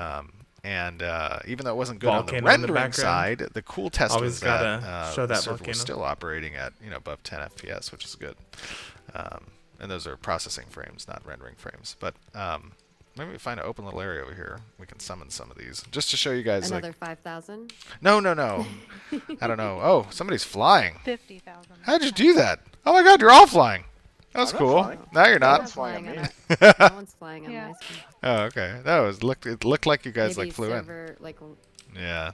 S8: And even though it wasn't good on the
S1: Volcano in the
S8: rendering
S1: background.
S8: side, the cool test
S1: Always
S8: was that
S1: gotta show
S8: the
S1: that
S8: server
S1: volcano.
S8: was still operating at, you know, above 10 FPS, which is good. And those are processing frames, not rendering frames. But maybe we find an open little area over here. We can summon some of these just to show you guys.
S2: Another
S8: Like,
S2: 5,000?
S8: no. I don't know. Oh, somebody's flying.
S5: 50,000.
S8: How'd you do that? Oh my God, you're all flying. That's
S6: I'm not
S8: cool.
S6: flying.
S8: No, you're
S2: No
S8: not.
S2: one's
S6: flying
S2: flying
S6: on
S2: on that. No one's flying on
S5: Yeah.
S2: my screen.
S8: Oh, okay. It looked like you guys
S2: Maybe
S8: like flew in.
S2: server, like, when
S8: Yeah.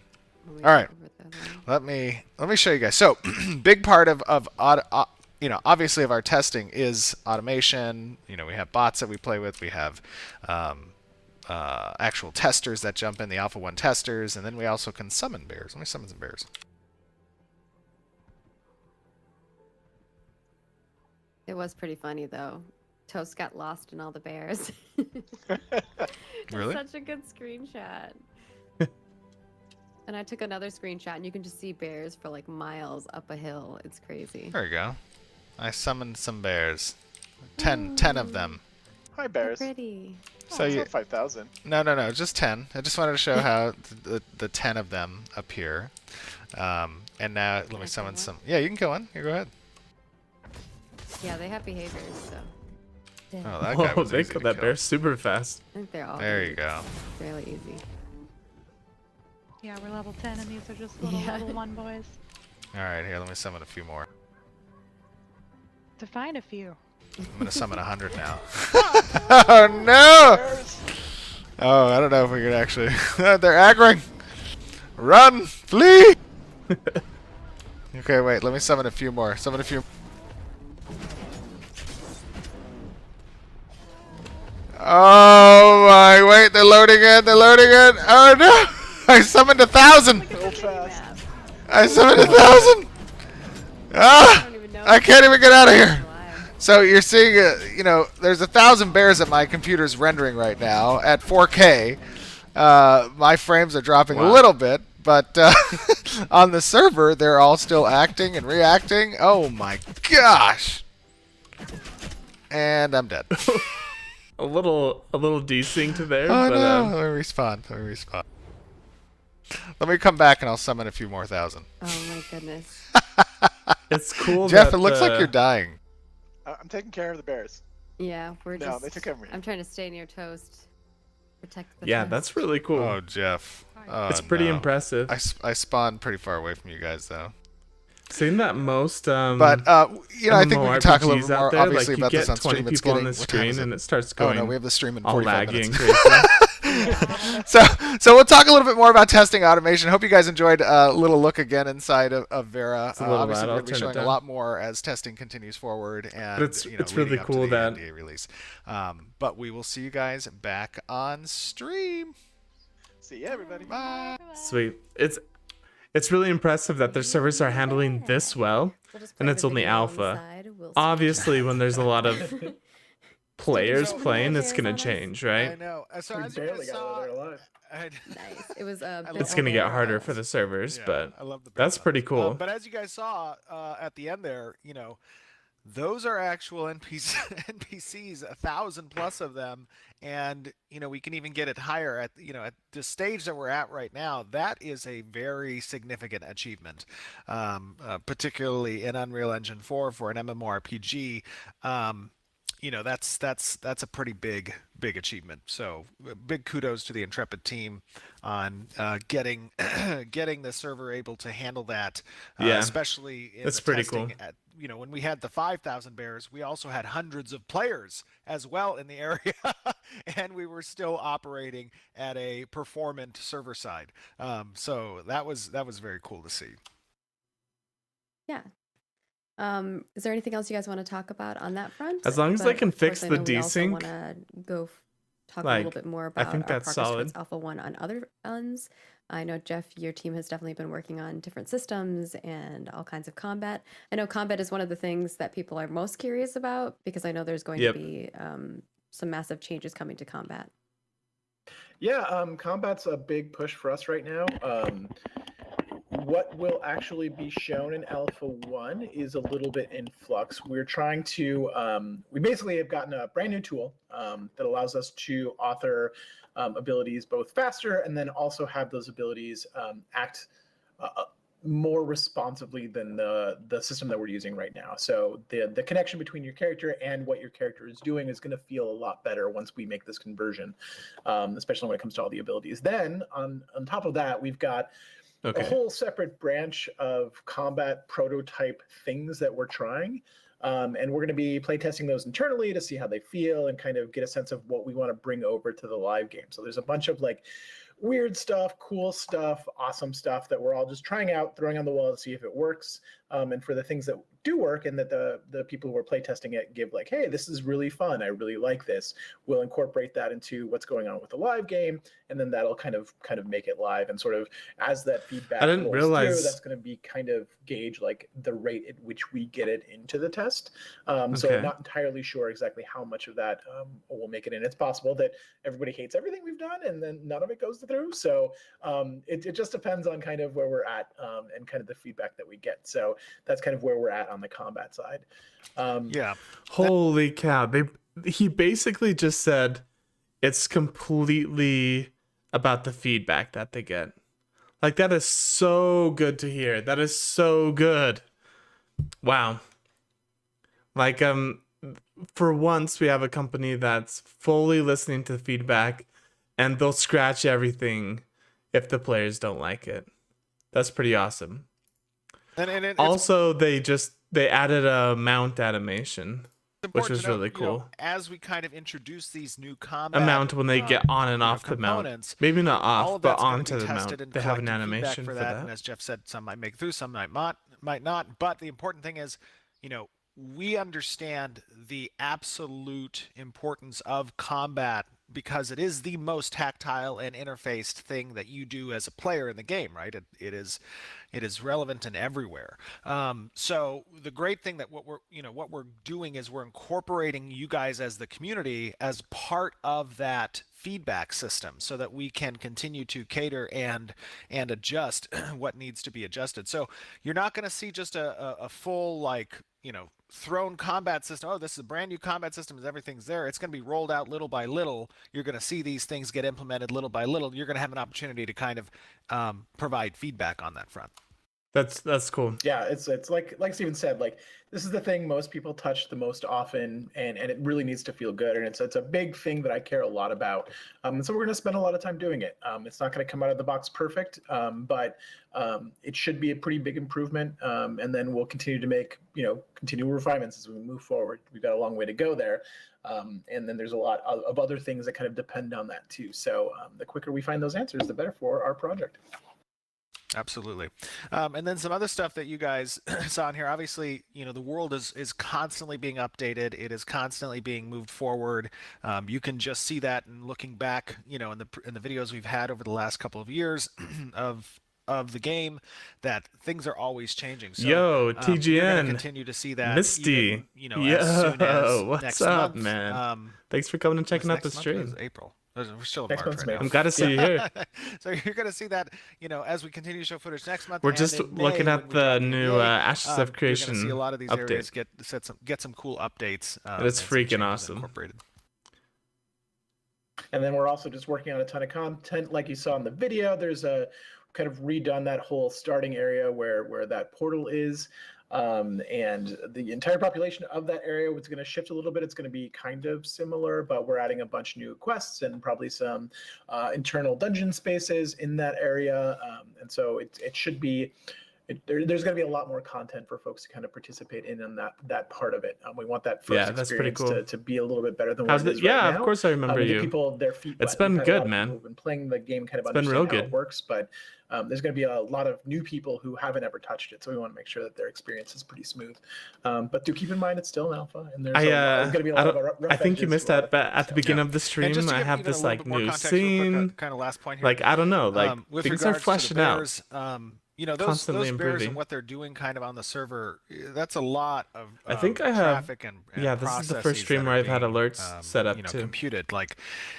S2: we
S8: All right.
S2: were over there.
S8: Let me show you guys. So, big part of you know, obviously of our testing is automation. You know, we have bots that we play with. We have actual testers that jump in, the Alpha 1 testers, and then we also can summon bears. Let me summon some bears.
S2: It was pretty funny, though. Toast got lost in all the bears.
S8: Really?
S2: Such a good screenshot. And I took another screenshot, and you can just see bears for like miles up a hill. It's crazy.
S8: There we go. I summoned some bears. 10 of them.
S6: Hi,
S2: So
S6: bears.
S2: pretty.
S8: So
S6: It's
S8: you
S6: not 5,000.
S8: no, just 10. I just wanted to show how the 10 of them appear. And now let me
S2: I
S8: summon
S2: kill
S8: some. Yeah, you can kill one. Here, go ahead.
S2: Yeah, they have behaviors, so.
S8: Oh, that guy
S1: Whoa,
S8: was
S1: they
S8: easy
S1: killed
S8: to
S1: that
S8: kill.
S1: bear super fast.
S2: I think they're all
S8: There you go.
S2: fairly easy.
S5: Yeah, we're level 10 and these are just little
S2: Yeah.
S5: level 1 boys.
S8: All right, here, let me summon a few more.
S5: Define a few.
S8: I'm gonna summon 100 now. Oh no! Oh, I don't know if we can actually. They're aggroing. Run, flee. Okay, wait. Let me summon a few more. Summon a few. Oh my! Wait, they're loading in. They're loading in. Oh no! I summoned 1,000.
S6: Real fast.
S8: I summoned 1,000. Ah!
S2: I don't even know.
S8: I can't even get out of here.
S2: Alive.
S8: So you're seeing, you know, there's 1,000 bears that my computer's rendering right now at 4K. My frames are dropping a
S1: Wow.
S8: little bit, but on the server, they're all still acting and reacting. Oh my gosh! And I'm dead.
S1: A little desynced there,
S8: Oh
S1: but
S8: no! Let me respawn. Let me respawn. Let me come back and I'll summon a few more thousand.
S2: Oh my goodness.
S1: it's cool.
S8: Jeff,
S1: that
S8: it looks like
S1: the-
S8: you're dying.
S6: I'm taking care of the bears.
S2: Yeah, we're
S6: No,
S2: just.
S6: they took care of me.
S2: I'm trying to stay near toast. Protect the
S1: Yeah,
S2: toast.
S1: that's really cool.
S8: Oh, Jeff. Oh,
S1: it's pretty
S8: no.
S1: impressive.
S8: I spawned pretty far away from you guys, though.
S1: Seeing that most
S8: But you know, I think we can talk a little
S1: MMORPGs
S8: bit
S1: out
S8: more
S1: there,
S8: obviously
S1: like, you
S8: about this
S1: get
S8: on
S1: 20
S8: stream. It's
S1: people on
S8: getting
S1: the
S8: what time
S1: screen
S8: is it?
S1: and it starts
S8: Oh
S1: going
S8: no, we have the stream in
S1: all
S8: 45
S1: laggy
S8: minutes.
S1: and crazy.
S8: So we'll talk a little bit more about testing automation. Hope you guys enjoyed a little look again inside of Vera.
S1: It's a little
S8: Obviously,
S1: loud.
S8: we're
S1: I'll
S8: going to be
S1: turn it
S8: showing a
S1: down.
S8: lot more as testing continues forward, and
S1: But it's
S8: you know,
S1: really
S8: leading up to
S1: cool
S8: the
S1: that-
S8: NDA release. But we will see you guys back on stream.
S6: See ya, everybody.
S8: Bye.
S1: Sweet. It's really impressive that their servers are handling this well,
S2: We'll just
S1: and
S2: play
S1: it's
S2: the
S1: only
S2: video on the
S1: alpha.
S2: side. We'll
S1: Obviously, when there's a lot of players
S2: Still
S1: playing, it's
S2: bears
S1: gonna
S2: on us?
S1: change,
S8: I
S1: right?
S8: know. So
S4: We
S8: as you
S4: barely
S8: guys
S4: got out
S8: saw,
S4: of there alive.
S2: Nice. It was a.
S8: I
S2: bit
S1: It's gonna get
S2: over.
S1: harder for the servers,
S8: Yeah,
S1: but
S8: I love the bear
S1: that's pretty
S8: buttons.
S1: cool.
S8: But as you guys saw at the end there, you know, those are actual NPCs, 1,000 plus of them, and you know we can even get it higher at at the stage that we're at right now. That is a very significant achievement, particularly in Unreal Engine 4 for an MMORPG. You know that's a pretty big achievement. So big kudos to the Intrepid team on getting getting the server able to handle that.
S1: Yeah,
S8: Especially in
S1: that's
S8: the
S1: pretty
S8: testing
S1: cool.
S8: at, you know, when we had the 5,000 bears, we also had hundreds of players as well in the area, and we were still operating at a performant server side. So that was very cool to see.
S2: Yeah. Is there anything else you guys want to talk about on that front?
S1: As long as they
S2: But
S1: can
S2: of
S1: fix
S2: course, I
S1: the
S2: know we also
S1: desync,
S2: wanna go talk a
S1: like,
S2: little bit more
S1: I
S2: about
S1: think
S2: our
S1: that's
S2: progress
S1: solid.
S2: towards Alpha 1 on other ends. I know, Jeff, your team has definitely been working on different systems and all kinds of combat. I know combat is one of the things that people are most curious about because I know there's going
S1: Yep.
S2: to be some massive changes coming to combat.
S4: Yeah, combat's a big push for us right now. What will actually be shown in Alpha 1 is a little bit in flux. We're trying to, we basically have gotten a brand new tool that allows us to author abilities both faster and then also have those abilities act more responsively than the system that we're using right now. So the connection between your character and what your character is doing is going to feel a lot better once we make this conversion, especially when it comes to all the abilities. Then on top of that, we've got a whole separate branch of combat prototype things that we're trying. And we're going to be playtesting those internally to see how they feel and kind of get a sense of what we want to bring over to the live game. So there's a bunch of like weird stuff, cool stuff, awesome stuff that we're all just trying out, throwing on the wall to see if it works. And for the things that do work and that the people who are playtesting it give like, hey, this is really fun, I really like this, we'll incorporate that into what's going on with the live game, and then that'll kind of make it live. And sort of as that feedback rolls through, that's going to be kind of gauge like the rate at which we get it into the test. So I'm not entirely sure exactly how much of that will make it in. It's possible that everybody hates everything we've done and then none of it goes through. So it just depends on kind of where we're at and kind of the feedback that we get. So that's kind of where we're at on the combat side.
S1: Holy cow. He basically just said it's completely about the feedback that they get. Like, that is so good to hear. That is so good. Wow. Like, for once, we have a company that's fully listening to feedback, and they'll scratch everything if the players don't like it. That's pretty awesome. And also, they added a mount animation, which was really cool.
S3: You know, as we kind of introduce these new combat
S1: mount when they get on and off the mount, maybe not off, but onto the mount. They have an animation for that.
S3: And as Jeff said, some might make through, some might not. But the important thing is, you know, we understand the absolute importance of combat because it is the most tactile and interfaced thing that you do as a player in the game, right? It is relevant and everywhere. So the great thing that what we're doing is we're incorporating you guys as the community as part of that feedback system so that we can continue to cater and adjust what needs to be adjusted. So you're not going to see just a full, like, you know, thrown combat system. Oh, this is a brand new combat system, everything's there. It's going to be rolled out little by little. You're going to see these things get implemented little by little. You're going to have an opportunity to kind of provide feedback on that front.
S1: That's cool.
S4: Yeah, it's like Steven said, like, this is the thing most people touch the most often, and it really needs to feel good, and it's a big thing that I care a lot about. And so we're going to spend a lot of time doing it. It's not going to come out of the box perfect, but it should be a pretty big improvement. And then we'll continue to make continual refinements as we move forward. We've got a long way to go there. And then there's a lot of other things that kind of depend on that too. So the quicker we find those answers, the better for our project.
S3: Absolutely. And then some other stuff that you guys saw in here. Obviously, the world is constantly being updated. It is constantly being moved forward. You can just see that in looking back, in the videos we've had over the last couple of years of the game, that things are always changing. So,
S1: yo, TGN,
S3: you're gonna continue to see that.
S1: Misty,
S3: even, as soon as
S1: what's
S3: next
S1: up,
S3: month.
S1: man? Thanks for coming and checking out the stream.
S3: April. We're still in March right now.
S1: I'm glad to see you here.
S3: So you're going to see that, as we continue to show footage next month.
S1: We're just looking at the new Ashes of Creation
S3: you're going to see a lot of these
S1: update.
S3: Areas get some cool updates.
S1: It's freaking awesome.
S4: And then we're also just working on a ton of content, like you saw in the video. There's a kind of redone that whole starting area where that portal is. And the entire population of that area was going to shift a little bit. It's going to be kind of similar, but we're adding a bunch of new quests and probably some internal dungeon spaces in that area. And so it should be, there's going to be a lot more content for folks to kind of participate in that part of it. We want that first
S1: that's pretty
S4: experience
S1: cool.
S4: to be a little bit better than what it is right now.
S1: Of course I remember you.
S4: People their feet.
S1: It's been good, man.
S4: We've been playing the game, kind of
S1: it's been real good.
S4: How it works, but there's going to be a lot of new people who haven't ever touched it, so we want to make sure that their experience is pretty smooth. But do keep in mind it's still an alpha, and there's going to be a lot of rough
S1: I think you missed that, but at the beginning of the stream, I have this like new scene.
S3: Kind of last point here.
S1: Like, I don't know, like things are fleshing out.
S3: Those bears and what they're doing kind of on the server, that's a lot of
S1: I think I have
S3: traffic and
S1: this is the first stream where I've had alerts set up too.
S3: Computed. Like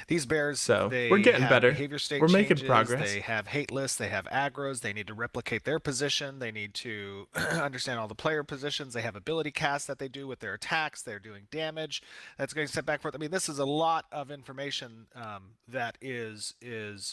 S3: these bears,
S1: so
S3: they
S1: we're getting
S3: have
S1: better.
S3: Behavior state
S1: we're
S3: changes,
S1: making progress.
S3: They have hate lists, they have aggros, they need to replicate their position, they need to understand all the player positions, they have ability casts that they do with their attacks, they're doing damage, that's going to set back forth. I mean, this is a lot of information that is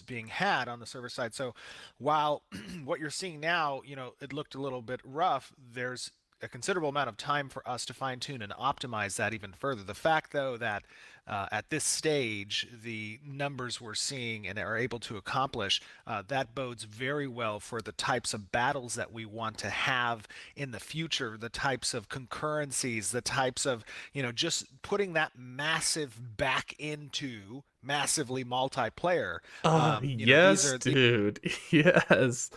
S3: being had on the server side. So while what you're seeing now, it looked a little bit rough, there's a considerable amount of time for us to fine-tune and optimize that even further. The fact, though, that at this stage, the numbers we're seeing and are able to accomplish, that bodes very well for the types of battles that we want to have in the future, the types of concurrencies, the types of, just putting that massive back into massively multiplayer.
S1: Yes, dude. Yes.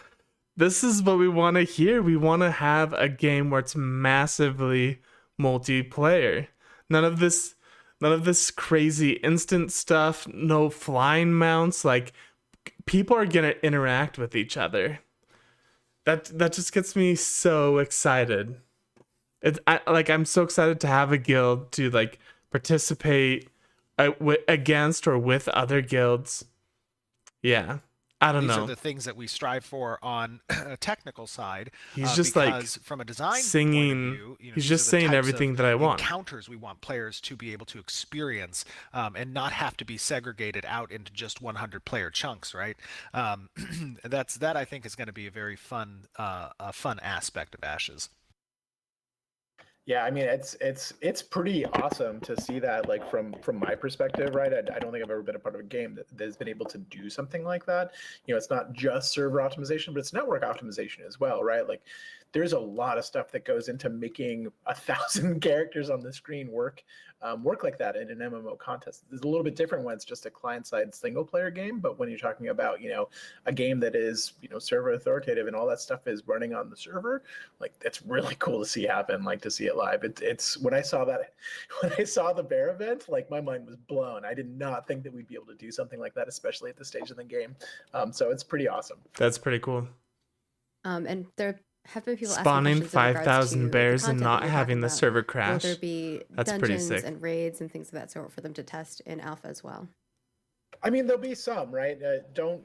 S1: this is what we want to hear. We want to have a game where it's massively multiplayer. None of this crazy instant stuff, no flying mounts. Like, people are going to interact with each other. That just gets me so excited. I'm so excited to have a guild to like participate against or with other guilds. Yeah. I don't know.
S8: These are the things that we strive for on a technical side.
S1: He's just like
S8: from a design
S1: singing.
S8: Point of view,
S1: he's just saying everything that I want.
S8: Encounters we want players to be able to experience and not have to be segregated out into just 100 player chunks, right? That I think is going to be a very fun aspect of Ashes.
S4: Yeah, I mean, it's pretty awesome to see that, like, from my perspective, right? I don't think I've ever been a part of a game that has been able to do something like that. You know, it's not just server optimization, but it's network optimization as well, right? Like, there's a lot of stuff that goes into making 1,000 characters on the screen work like that in an MMO contest. It's a little bit different when it's just a client-side single-player game, but when you're talking about, you know, a game that is, you know, server authoritative and all that stuff is running on the server, like, it's really cool to see happen, like, to see it live. It's when I saw the bear event, like, my mind was blown. I did not think that we'd be able to do something like that, especially at this stage of the game. So it's pretty awesome.
S1: That's pretty cool.
S2: And there have been people
S1: spawning
S2: asking
S1: 5,000 bears and not having the server crash.
S2: Will there be
S1: That's pretty
S2: dungeons
S1: sick.
S2: and raids and things of that sort for them to test in alpha as well?
S4: I mean, there'll be some, right? Don't.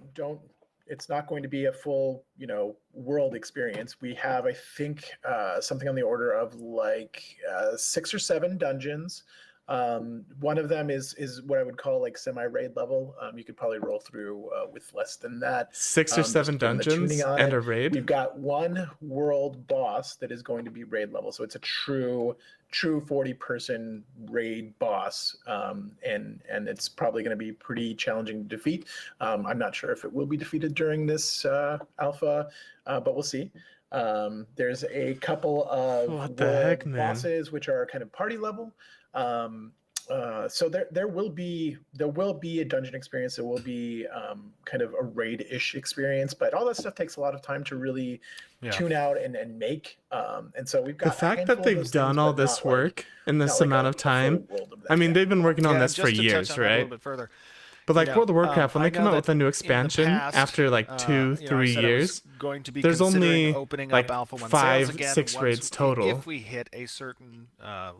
S4: It's not going to be a full, you know, world experience. We have, I think, something on the order of like 6 or 7 dungeons. One of them is what I would call like semi-raid level. You could probably roll through with less than that.
S1: 6 or 7 dungeons and a raid.
S4: We've got one world boss that is going to be raid level, so it's a true 40-person raid boss, and it's probably going to be pretty challenging to defeat. I'm not sure if it will be defeated during this alpha, but we'll see. There's a couple of bosses which are kind of party level. So there will be a dungeon experience. There will be kind of a raid-ish experience, but all that stuff takes a lot of time to really tune out and make. And so we've got
S1: the fact that they've done all this work in this amount of time. I mean, they've been working on this for years, right? A little bit further. But like World of Warcraft, when they come out with a new expansion after like 2-3 years, there's only like 5-6 raids total.
S8: If we hit a certain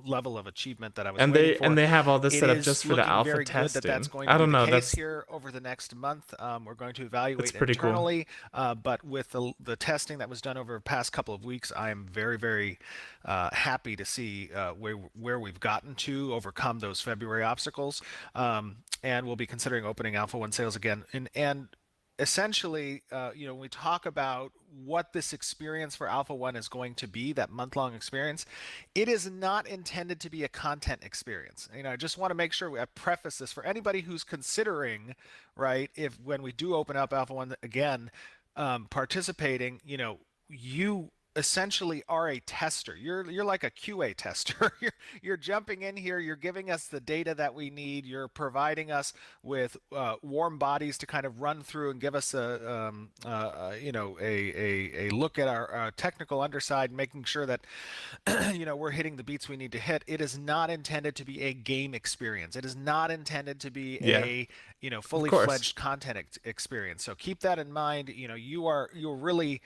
S8: level of achievement that I was
S1: waiting for, and they have all this set up just for the alpha testing. I don't know. That's
S8: here over the next month. We're going to evaluate
S1: pretty
S8: internally, cool. But with the testing that was done over the past couple of weeks, I am very, very happy to see where we've gotten to overcome those February obstacles. And we'll be considering opening Alpha 1 sales again. And essentially, you know, when we talk about what this experience for Alpha 1 is going to be, that month-long experience, it is not intended to be a content experience. You know, I just want to make sure I preface this for anybody who's considering, right, if when we do open up Alpha 1 again, participating, you know, you essentially are a tester. You're like a QA tester. You're jumping in here. You're giving us the data that we need. You're providing us with warm bodies to kind of run through and give us a look at our technical underside, making sure that you know, we're hitting the beats we need to hit. It is not intended to be a game experience. It is not intended to be a, you know, fully fledged content experience. So keep that in mind. You know, you're really.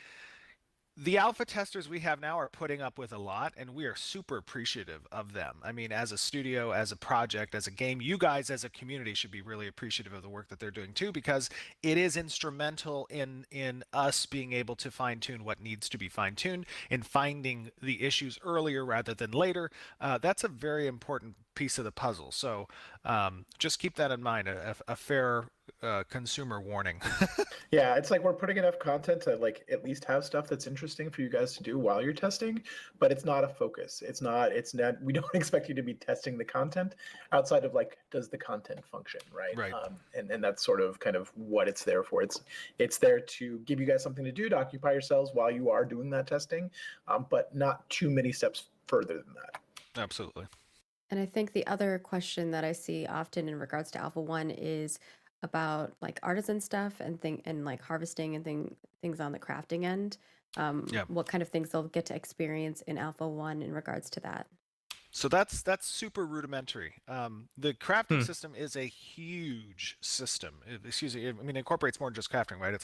S8: The alpha testers we have now are putting up with a lot, and we are super appreciative of them. I mean, as a studio, as a project, as a game, you guys as a community should be really appreciative of the work that they're doing too, because it is instrumental in us being able to fine-tune what needs to be fine-tuned, in finding the issues earlier rather than later. That's a very important piece of the puzzle. So just keep that in mind, a fair consumer warning.
S4: Yeah, it's like we're putting enough content to like at least have stuff that's interesting for you guys to do while you're testing, but it's not a focus. It's not, we don't expect you to be testing the content outside of like, does the content function, right?
S8: Right.
S4: And that's sort of kind of what it's there for. It's there to give you guys something to do, to occupy yourselves while you are doing that testing, but not too many steps further than that.
S8: Absolutely.
S2: And I think the other question that I see often in regards to Alpha 1 is about like artisan stuff and like harvesting and things on the crafting end.
S8: Yeah.
S2: What kind of things they'll get to experience in Alpha 1 in regards to that.
S8: So that's super rudimentary. The crafting system is a huge system. Excuse me. I mean, it incorporates more than just crafting, right?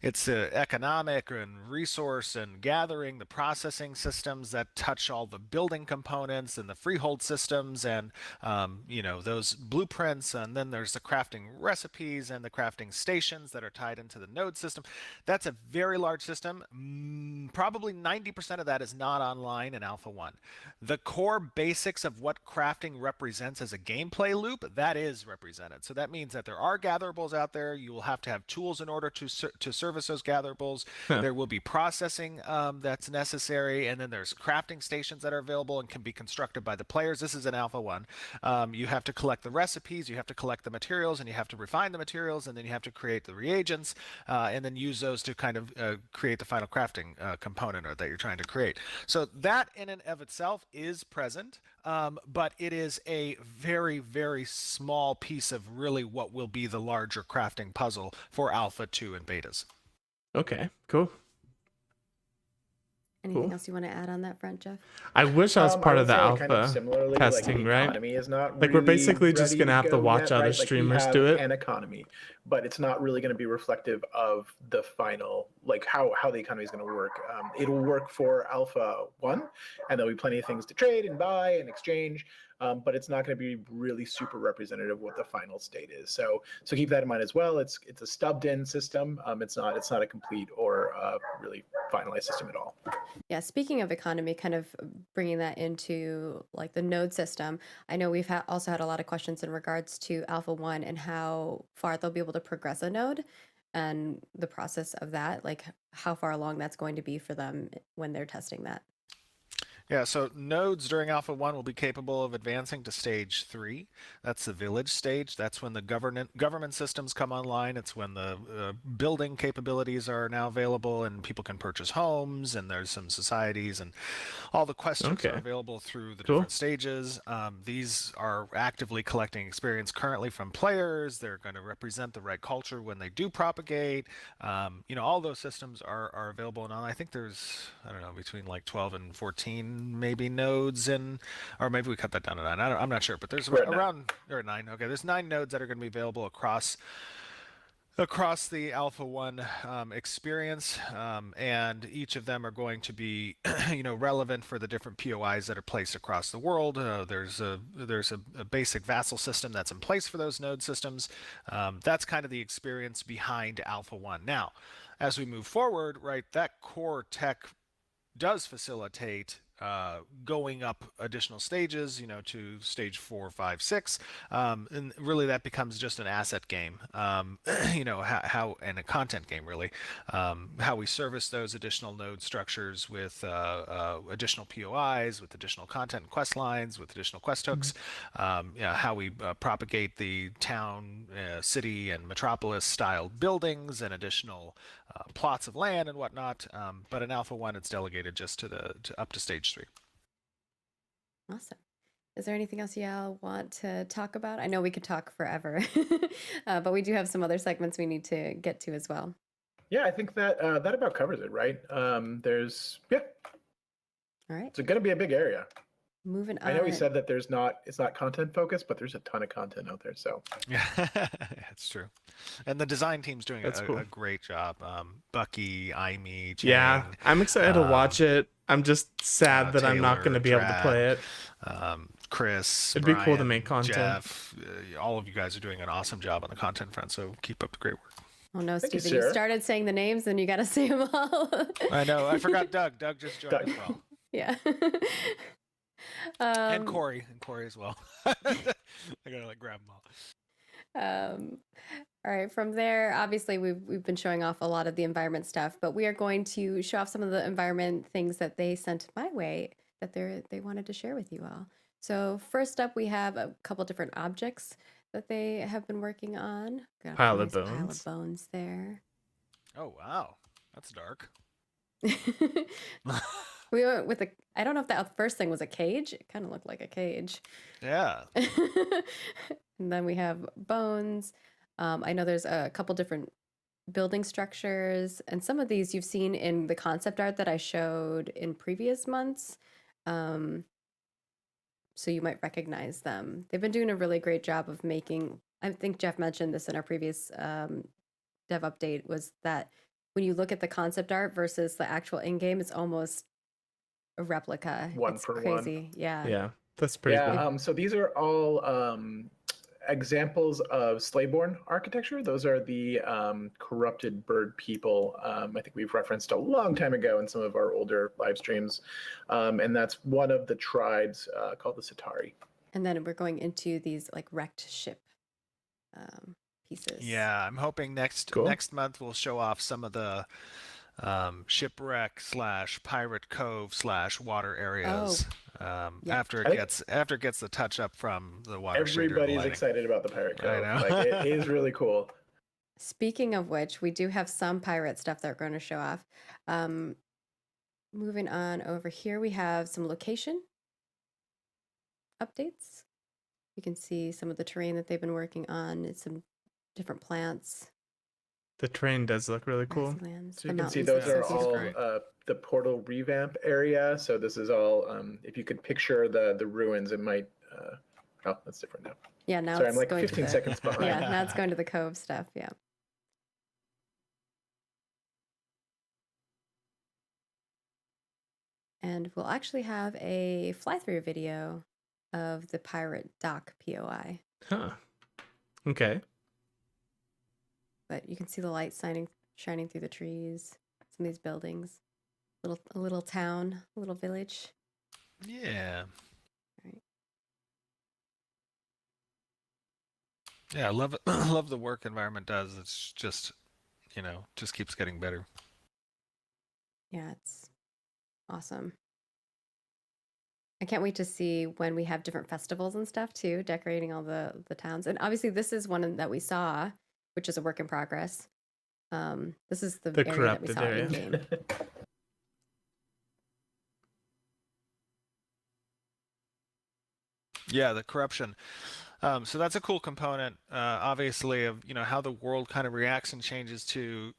S8: It's economic and resource and gathering, the processing systems that touch all the building components and the freehold systems and those blueprints. And then there's the crafting recipes and the crafting stations that are tied into the node system. That's a very large system. Probably 90% of that is not online in Alpha 1. The core basics of what crafting represents as a gameplay loop, that is represented. So that means that there are gatherables out there. You will have to have tools in order to service those gatherables. There will be processing that's necessary, and then there's crafting stations that are available and can be constructed by the players. This is an Alpha 1. You have to collect the recipes, you have to collect the materials, and you have to refine the materials, and then you have to create the reagents, and then use those to kind of create the final crafting component that you're trying to create. So that in and of itself is present. But it is a very, very small piece of really what will be the larger crafting puzzle for Alpha 2 and betas.
S1: Okay, cool.
S2: Anything else you want to add on that front, Jeff?
S1: I wish I was part of the alpha
S4: kind of similarly,
S1: testing,
S4: like the
S1: right?
S4: economy is not
S1: Like, we're basically just gonna have to watch
S4: yet,
S1: other
S4: right?
S1: streamers
S4: like
S1: do it.
S4: An economy, but it's not really going to be reflective of the final, like how the economy is going to work. It'll work for Alpha 1, and there'll be plenty of things to trade and buy and exchange. But it's not going to be really super representative of what the final state is. So keep that in mind as well. It's a stubbed-in system. It's not a complete or really finalized system at all.
S2: Yeah, speaking of economy, kind of bringing that into like the node system, I know we've also had a lot of questions in regards to Alpha 1 and how far they'll be able to progress a node and the process of that, like how far along that's going to be for them when they're testing that.
S8: Yeah, so nodes during Alpha 1 will be capable of advancing to stage 3. That's the village stage. That's when the government systems come online. It's when the building capabilities are now available and people can purchase homes, and there's some societies, and all the questions are available through the different stages. These are actively collecting experience currently from players. They're going to represent the right culture when they do propagate. All those systems are available, and I think there's, I don't know, between like 12 and 14 maybe nodes, or maybe we cut that down to 9. I'm not sure, but there's around 9. Okay, there's 9 nodes that are going to be available across the Alpha 1 experience, and each of them are going to be relevant for the different POIs that are placed across the world. There's a basic vassal system that's in place for those node systems. That's kind of the experience behind Alpha 1. Now, as we move forward, right, that core tech does facilitate going up additional stages, to stage 4, 5, 6, and really that becomes just an asset game, how and a content game really, how we service those additional node structures with additional POIs, with additional content and quest lines, with additional quest hooks, how we propagate the town, city, and metropolis style buildings and additional plots of land and whatnot. But in Alpha 1, it's delegated just to up to stage 3.
S2: Awesome. Is there anything else y'all want to talk about? I know we could talk forever, but we do have some other segments we need to get to as well.
S4: Yeah, I think that that about covers it, right?
S2: All right.
S4: It's going to be a big area.
S2: Moving on.
S4: I know we said that it's not content focused, but there's a ton of content out there. So
S8: yeah, it's true. And the design team's doing a great job. Bucky, Aimee, Chang,
S1: yeah, I'm excited to watch it. I'm just sad that
S8: Taylor,
S1: I'm not going to be able to play it.
S8: Chris,
S1: it'd
S8: Brian,
S1: be cool to make content.
S8: Jeff, all of you guys are doing an awesome job on the content front. So keep up the great work.
S2: Oh no, Stephen, you started saying the names, and you got to say them all.
S8: I know. I forgot Doug. Doug just joined as well.
S2: Yeah.
S8: And Corey as well. I gotta grab them all.
S2: All right, from there, obviously we've been showing off a lot of the environment stuff, but we are going to show off some of the environment things that they sent my way that they wanted to share with you all. So first up, we have a couple different objects that they have been working on. Got a
S1: pile of
S2: bones there.
S8: Oh wow, that's dark.
S2: We went with I don't know if that first thing was a cage. It kind of looked like a cage.
S8: Yeah.
S2: And then we have bones. I know there's a couple different building structures, and some of these you've seen in the concept art that I showed in previous months. So you might recognize them. They've been doing a really great job of making, I think Jeff mentioned this in our previous dev update, was that when you look at the concept art versus the actual in-game, it's almost a replica.
S4: One
S2: It's
S4: for
S2: crazy.
S4: one.
S2: Yeah.
S1: Yeah, that's pretty cool.
S4: So these are all examples of Slayborn architecture. Those are the corrupted bird people. I think we've referenced a long time ago in some of our older live streams. And that's one of the tribes called the Satari.
S2: And then we're going into these like wrecked ship pieces.
S8: Yeah, I'm hoping next month we'll show off some of the shipwreck / pirate cove / water areas. After it gets the touch up from the water.
S4: Everybody's excited about the pirate cove.
S8: I know.
S4: Like, it is really cool.
S2: Speaking of which, we do have some pirate stuff that we're going to show off. Moving on over here, we have some location updates. You can see some of the terrain that they've been working on. It's some different plants.
S1: The terrain does look really cool.
S4: So you can see those are all the portal revamp area. So this is all, if you could picture the ruins, it might, oh, that's different now.
S2: Yeah, now
S4: Sorry,
S2: it's
S4: I'm like
S2: going
S4: 15 seconds behind.
S2: Yeah, now it's going to the cove stuff, yeah. And we'll actually have a fly-through video of the pirate dock POI.
S1: Huh. Okay.
S2: But you can see the light shining through the trees, some of these buildings. A little town, a little village.
S8: Yeah.
S2: Right.
S8: Yeah, I love it. Love the work environment does. It's just, just keeps getting better.
S2: Yeah, it's awesome. I can't wait to see when we have different festivals and stuff too, decorating all the towns. And obviously this is one that we saw, which is a work in progress. This is the area that we saw in game.
S8: Yeah, the corruption. So that's a cool component, obviously, of how the world kind of reacts and changes to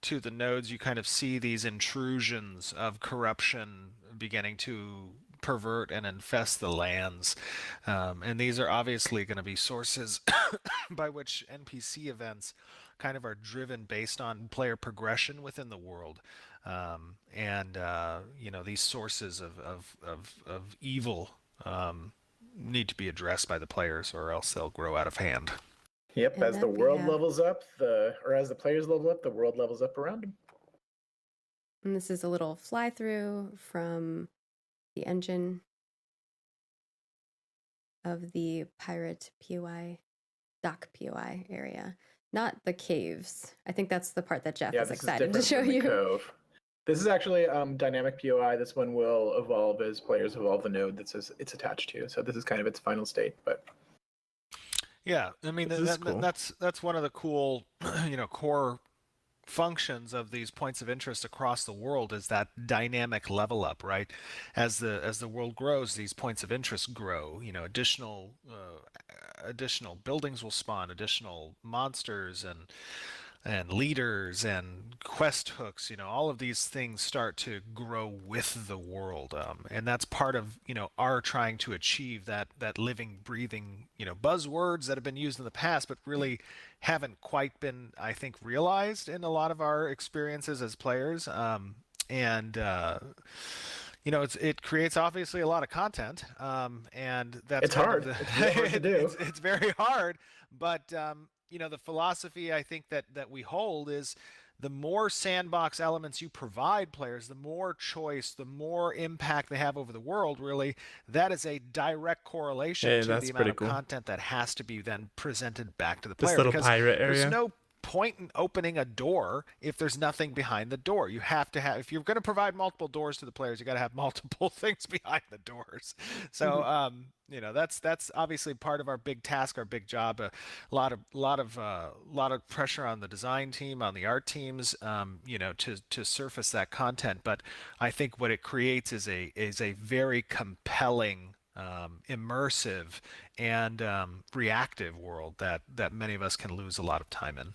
S8: the nodes. You kind of see these intrusions of corruption beginning to pervert and infest the lands, and these are obviously going to be sources by which NPC events kind of are driven based on player progression within the world, and these sources of evil need to be addressed by the players, or else they'll grow out of hand.
S4: Yep, and as the world levels up, or as the players level up, the world levels up around them.
S2: And this is a little fly-through from the engine of the pirate POI, dock POI area. Not the caves. I think that's the part that Jeff is excited to show you.
S4: Cove. This is actually dynamic POI. This one will evolve as players evolve the node that it's attached to. So this is kind of its final state. But
S8: yeah, I mean that's one of the cool, core functions of these points of interest across the world, is that dynamic level up, right? As the world grows, these points of interest grow. Additional buildings will spawn, additional monsters and leaders and quest hooks. All of these things start to grow with the world, and that's part of our trying to achieve that living, breathing buzzwords that have been used in the past, but really haven't quite been, I think, realized in a lot of our experiences as players. It creates obviously a lot of content, and that's
S4: it's hard. It's hard to do.
S8: It's very hard, but the philosophy I think that we hold is, the more sandbox elements you provide players, the more choice, the more impact they have over the world. Really, that is a direct correlation to the amount of content that has to be then presented back to the player.
S1: This little pirate area.
S8: There's no point in opening a door if there's nothing behind the door. You have to have, if you're going to provide multiple doors to the players, you got to have multiple things behind the doors. So that's obviously part of our big task, our big job. A lot of pressure on the design team, on the art teams, to surface that content. But I think what it creates is a very compelling immersive, and reactive world that many of us can lose a lot of time in.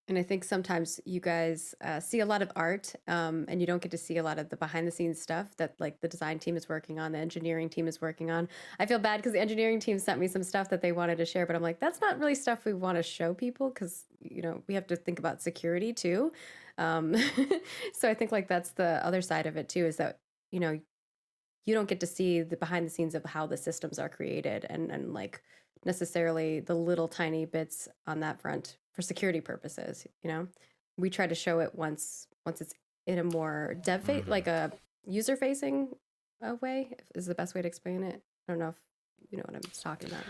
S2: And I think sometimes you guys see a lot of art, and you don't get to see a lot of the behind the scenes stuff that like the design team is working on, the engineering team is working on. I feel bad because the engineering team sent me some stuff that they wanted to share, but I'm like, that's not really stuff we want to show people because, you know, we have to think about security too. So I think like that's the other side of it too, is that, you know, you don't get to see the behind the scenes of how the systems are created and like necessarily the little tiny bits on that front for security purposes. You know, we try to show it once it's in a more like a user facing way is the best way to explain it. I don't know if you know what I'm talking about.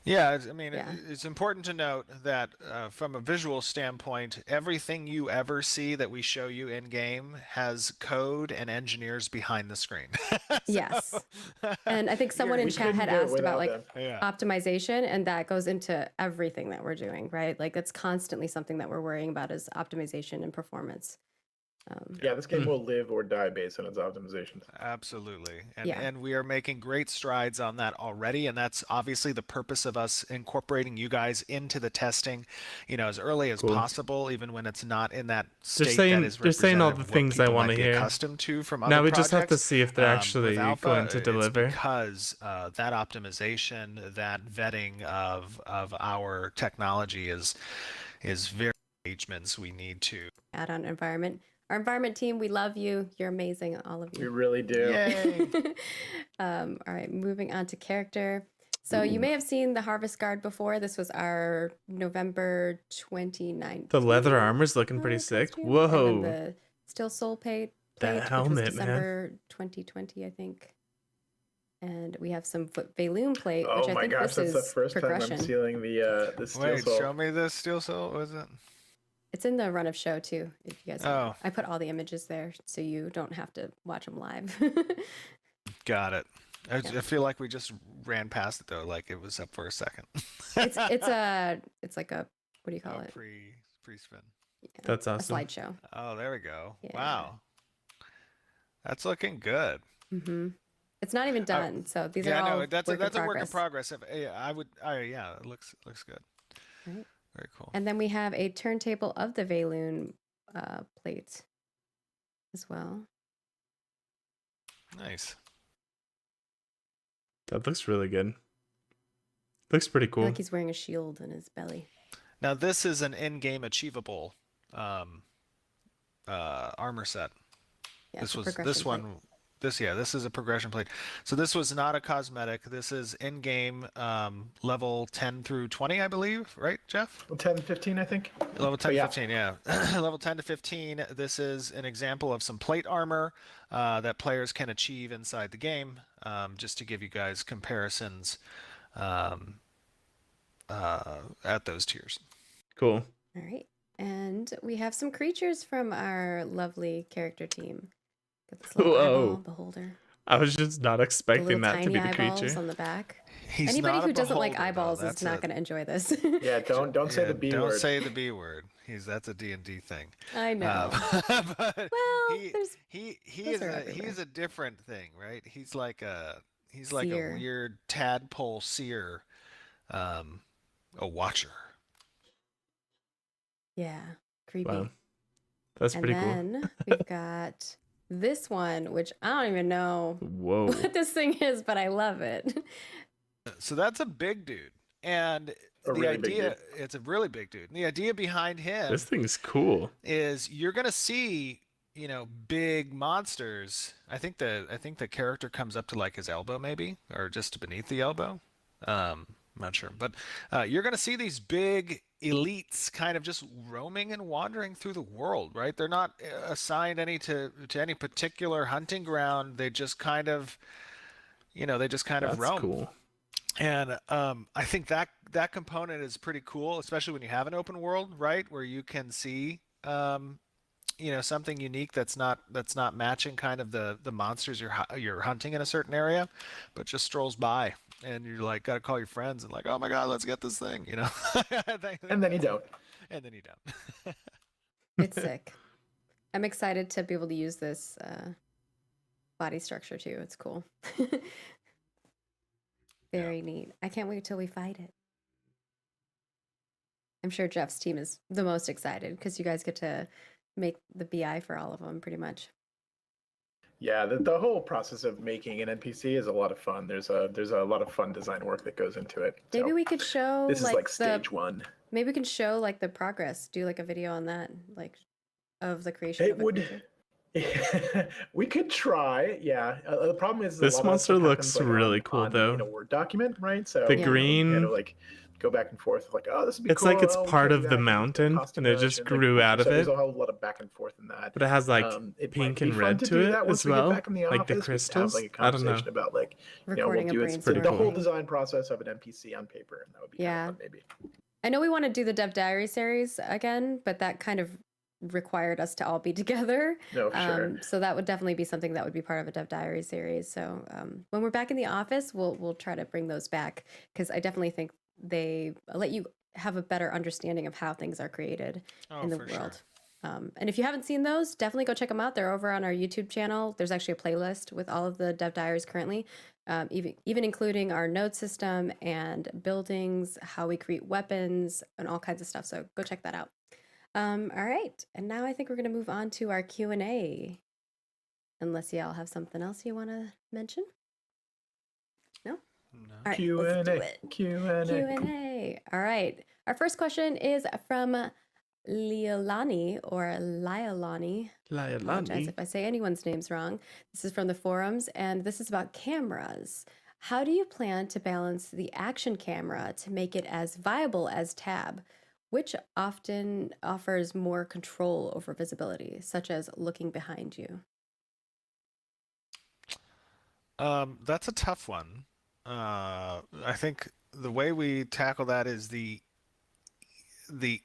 S8: Yeah, I mean,
S2: Yeah.
S8: it's important to note that from a visual standpoint, everything you ever see that we show you in game has code and engineers behind the screen.
S2: Yes. And I think someone in chat had asked about like
S8: Yeah.
S2: optimization, and that goes into everything that we're doing, right? Like that's constantly something that we're worrying about is optimization and performance.
S4: Yeah, this game will live or die based on its optimizations.
S8: Absolutely.
S2: Yeah.
S8: And we are making great strides on that already. And that's obviously the purpose of us incorporating you guys into the testing, you know, as early as possible, even when it's not in that state that is
S1: They're saying all
S8: representative
S1: the
S8: of what
S1: things I
S8: people
S1: want
S8: might
S1: to
S8: be
S1: hear.
S8: accustomed to from
S1: Now
S8: other
S1: we just have to
S8: projects.
S1: see if they're actually
S8: With Alpha,
S1: going to deliver.
S8: It's because that optimization, that vetting of our technology is very engagements we need to
S2: Add on environment. Our environment team, we love you. You're amazing, all of you.
S4: We really do.
S8: Yay.
S2: All right, moving on to character. So you may have seen the Harvest Guard before. This was our November 29th.
S1: The leather armor's looking pretty sick.
S2: costume.
S1: Whoa.
S2: And then the Steel Soul plate,
S1: That
S2: which
S1: helmet,
S2: was
S1: man.
S2: December 2020, I think. And we have some Valoon plate, which
S4: Oh
S2: I
S4: my
S2: think
S4: gosh,
S2: this
S4: that's the
S2: is
S4: first
S2: progression.
S4: time I'm seeing the Steel
S8: Wait,
S4: Soul.
S8: show me the Steel Soul. Was it?
S2: It's in the run of show too, if you guys
S8: Oh.
S2: I put all the images there so you don't have to watch them live.
S8: Got it. I feel like we just ran past it though, like it was up for a second.
S2: it's like a, what do you call it?
S8: Pre-spin.
S2: Yeah,
S1: That's awesome.
S2: A slideshow.
S8: Oh, there we go.
S2: Yeah.
S8: Wow. That's looking good.
S2: Mm-hmm. It's not even done, so these are all
S8: that's
S2: work
S8: a
S2: in
S8: work in
S2: progress.
S8: progress. Yeah, it looks good.
S2: Right.
S8: Very cool.
S2: And then we have a turntable of the Valoon plate as well.
S8: Nice.
S1: That looks really good. Looks pretty
S2: I feel
S1: cool.
S2: like he's wearing a shield in his belly.
S8: Now this is an in-game achievable armor set.
S2: Yeah,
S8: This
S2: it's a
S8: was
S2: progression
S8: this
S2: plate.
S8: one. This is a progression plate. So this was not a cosmetic. This is in-game level 10 through 20, I believe, right, Jeff?
S4: 10, 15, I think.
S8: Level 10 to
S4: yeah.
S8: 15, yeah. Level 10 to 15. This is an example of some plate armor that players can achieve inside the game, just to give you guys comparisons at those tiers.
S1: Cool.
S2: All right. And we have some creatures from our lovely character team. Got this little eyeball beholder.
S1: I was just not
S2: The
S1: expecting
S2: little
S1: that to
S2: tiny
S1: be the
S2: eyeballs
S1: creature.
S2: on the back.
S8: He's
S2: Anybody
S8: not a
S2: who doesn't like
S8: beholder, though.
S2: eyeballs is
S8: That's
S2: not
S8: a-
S2: going to enjoy this.
S4: Yeah, don't say the B
S8: don't
S4: word.
S8: say the B word. That's a D&D thing.
S2: I know.
S8: But
S2: Well,
S8: he
S2: those
S8: is
S2: are
S8: he's
S2: everywhere.
S8: a different thing, right? He's like a
S2: Seer.
S8: weird tadpole seer, a watcher.
S2: Yeah, creepy.
S1: Wow. That's
S2: And
S1: pretty cool.
S2: then we've got this one, which I don't even know
S1: Whoa.
S2: what this thing is, but I love it.
S8: So that's a big dude, and
S4: A really big dude.
S8: it's a really big dude. And the idea behind him
S1: This thing's cool.
S8: is you're gonna see, you know, big monsters. I think the character comes up to like his elbow maybe, or just beneath the elbow. I'm not sure, but you're gonna see these big elites kind of just roaming and wandering through the world, right? They're not assigned to any particular hunting ground. They just kind of,
S1: That's
S8: roam.
S1: cool.
S8: And I think that component is pretty cool, especially when you have an open world, right, where you can see, something unique that's not matching kind of the monsters you're hunting in a certain area, but just strolls by, and you're like, gotta call your friends and like, oh my god, let's get this thing, you know.
S4: And then you don't.
S8: And then you don't.
S2: It's sick. I'm excited to be able to use this body structure too. It's cool. Very neat. I can't wait till we fight it. I'm sure Jeff's team is the most excited because you guys get to make the BI for all of them, pretty much.
S4: Yeah, the whole process of making an NPC is a lot of fun. There's a lot of fun design work that goes into it.
S2: Maybe we could show
S4: this is like stage one.
S2: Maybe we can show like the progress. Do like a video on that, like of the creation. It would.
S4: We could try, yeah. The problem is
S1: this monster looks really cool though.
S4: In a Word document, right? So
S1: the green.
S4: You know, like go back and forth, like, oh, this would be
S1: it's
S4: cool.
S1: like it's part of the mountain, and it just grew out of it.
S4: There's a whole lot of back and forth in that.
S1: But it has like pink and red to it as well, like the crystals.
S4: I don't know. About like, you know, we'll do the whole design process of an NPC on paper, and that would be kind of fun, maybe.
S2: I know we want to do the Dev Diary series again, but that kind of required us to all be together.
S4: No, sure.
S2: So that would definitely be something that would be part of a Dev Diary series. So when we're back in the office, we'll try to bring those back, because I definitely think they let you have a better understanding of how things are created in the world. Sure. And if you haven't seen those, definitely go check them out. They're over on our YouTube channel. There's actually a playlist with all of the Dev Diaries currently, even including our node system and buildings, how we create weapons, and all kinds of stuff. So go check that out. All right, and now I think we're going to move on to our Q&A. Unless y'all have something else you want to mention? No? All right, let's do it. Q&A. All right. Our first question is from Liolani, or Liolani. I apologize if I say anyone's names wrong. This is from the forums, and this is about cameras. How do you plan to balance the action camera to make it as viable as Tab? Which often offers more control over visibility, such as looking behind you?
S8: That's a tough one. I think the way we tackle that is the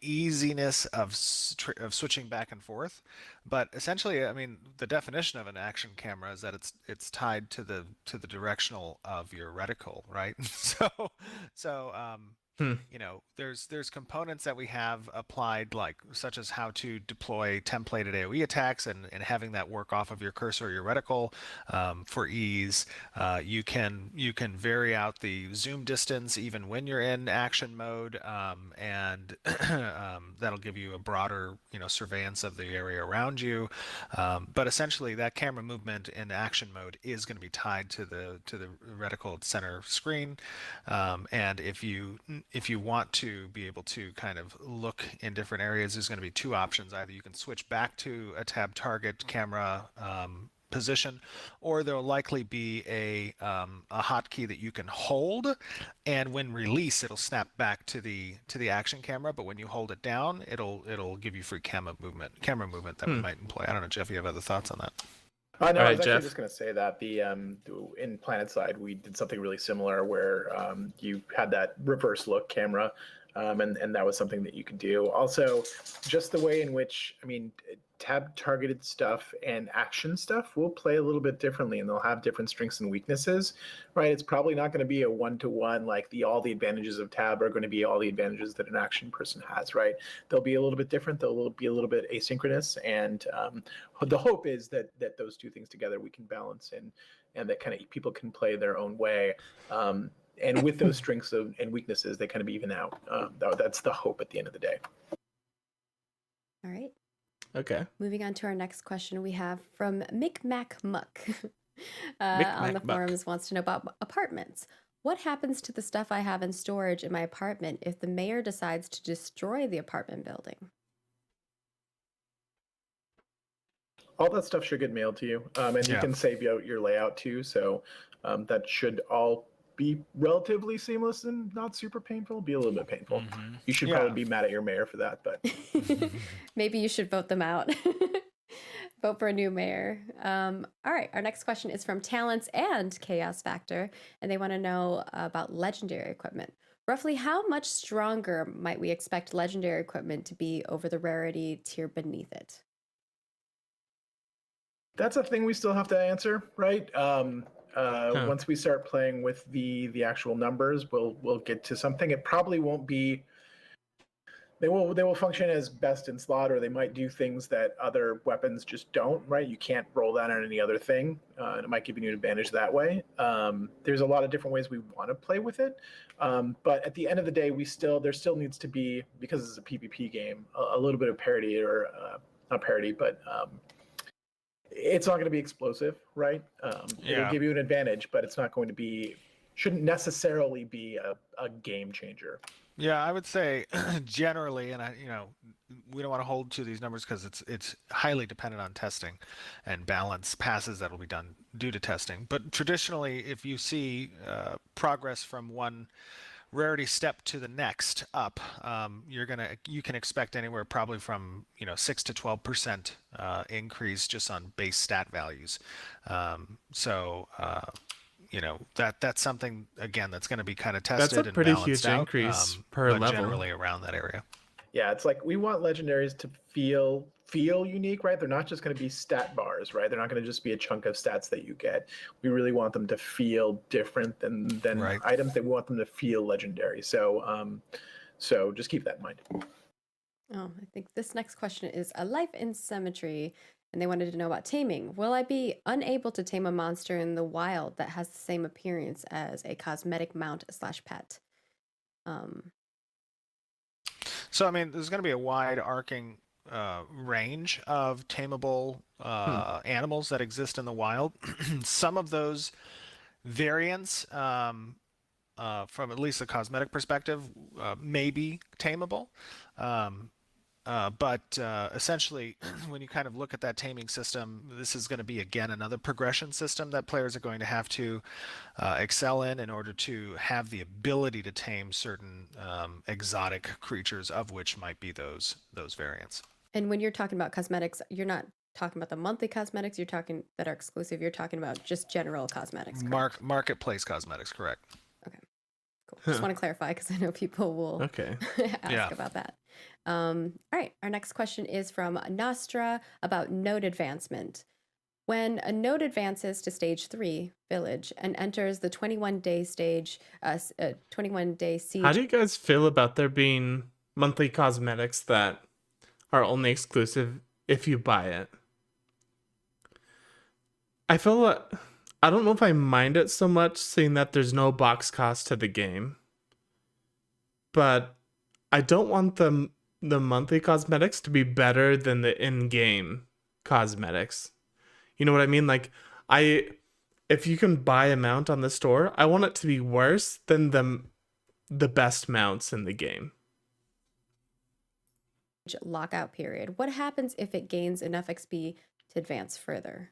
S8: easiness of switching back and forth. But essentially, I mean, the definition of an action camera is that it's tied to the directional of your reticle, right? You know, there's components that we have applied, like such as how to deploy templated AoE attacks and having that work off of your cursor or your reticle for ease. You can vary out the zoom distance even when you're in action mode, and that'll give you a broader, you know, surveillance of the area around you. But essentially, that camera movement in action mode is going to be tied to the reticle center screen, and if you want to be able to kind of look in different areas, there's going to be two options. Either you can switch back to a tab target camera position, or there'll likely be a hotkey that you can hold, and when release, it'll snap back to the action camera. But when you hold it down, it'll give you free camera movement that we might employ. I don't know, Jeff, you have other thoughts on that?
S4: No, I was actually just going to say that in PlanetSide, we did something really similar where you had that reverse look camera, and that was something that you could do. Also, just the way in which, I mean, tab targeted stuff and action stuff will play a little bit differently, and they'll have different strengths and weaknesses, right? It's probably not going to be a one-to-one, like all the advantages of tab are going to be all the advantages that an action person has, right? They'll be a little bit different. They'll be a little bit asynchronous, and the hope is that those two things together we can balance, and that kind of people can play their own way. And with those strengths and weaknesses, they kind of even out. That's the hope at the end of the day.
S2: All right.
S1: Okay.
S2: Moving on to our next question, we have from Micmacmuck on the forums, wants to know about apartments. What happens to the stuff I have in storage in my apartment if the mayor decides to destroy the apartment building?
S4: All that stuff should get mailed to you, and you can save out your layout too. So that should all be relatively seamless and not super painful. Be a little bit painful. Mm-hmm. You should probably be mad at your mayor for that, but
S2: maybe you should vote them out. Vote for a new mayor. All right, our next question is from Talents and Chaos Factor, and they want to know about legendary equipment. Roughly how much stronger might we expect legendary equipment to be over the rarity tier beneath it?
S4: That's a thing we still have to answer, right? Once we start playing with the actual numbers, we'll get to something. It probably won't be They will function as best in slot, or they might do things that other weapons just don't. Right? You can't roll that on any other thing, and it might give you an advantage that way. There's a lot of different ways we want to play with it, but at the end of the day, there still needs to be, because it's a PvP game, a little bit of parity, or not parity, but it's not going to be explosive, right? It'll give you an advantage, but it's not going to be, shouldn't necessarily be a game changer.
S8: Yeah, I would say generally, and we don't want to hold to these numbers because it's highly dependent on testing and balance passes that will be done due to testing. But traditionally, if you see progress from one rarity step to the next up, you can expect anywhere probably from 6 to 12% increase just on base stat values. That's something, again, that's going to be kind of tested.
S1: That's a pretty
S8: and balanced
S1: huge
S8: out,
S1: increase per
S8: but
S1: level.
S8: Generally around that area.
S4: Yeah, it's like we want legendaries to feel unique, right? They're not just going to be stat bars, right? They're not going to just be a chunk of stats that you get. We really want them to feel different than
S8: right.
S4: items. They want them to feel legendary. So just keep that in mind.
S2: Oh, I think this next question is a life in symmetry. And they wanted to know about taming. Will I be unable to tame a monster in the wild that has the same appearance as a cosmetic mount / pet?
S8: So, I mean, there's going to be a wide arcing range of tameable animals that exist in the wild. Some of those variants, from at least a cosmetic perspective, may be tameable. But essentially, when you kind of look at that taming system, this is going to be, again, another progression system that players are going to have to excel in order to have the ability to tame certain exotic creatures, of which might be those variants.
S2: And when you're talking about cosmetics, you're not talking about the monthly cosmetics you're talking that are exclusive. You're talking about just general cosmetics.
S8: Marketplace cosmetics, correct.
S2: Okay. Cool. Just want to clarify because I know people will ask about that. All right. Our next question is from Nostra about node advancement. When a node advances to stage 3, village, and enters the 21-day stage, 21-day siege.
S1: How do you guys feel about there being monthly cosmetics that are only exclusive if you buy it? I don't know if I mind it so much, seeing that there's no box cost to the game. But I don't want the monthly cosmetics to be better than the in-game cosmetics. You know what I mean? Like, if you can buy a mount on the store, I want it to be worse than the best mounts in the game.
S2: Lockout period. What happens if it gains enough XP to advance further?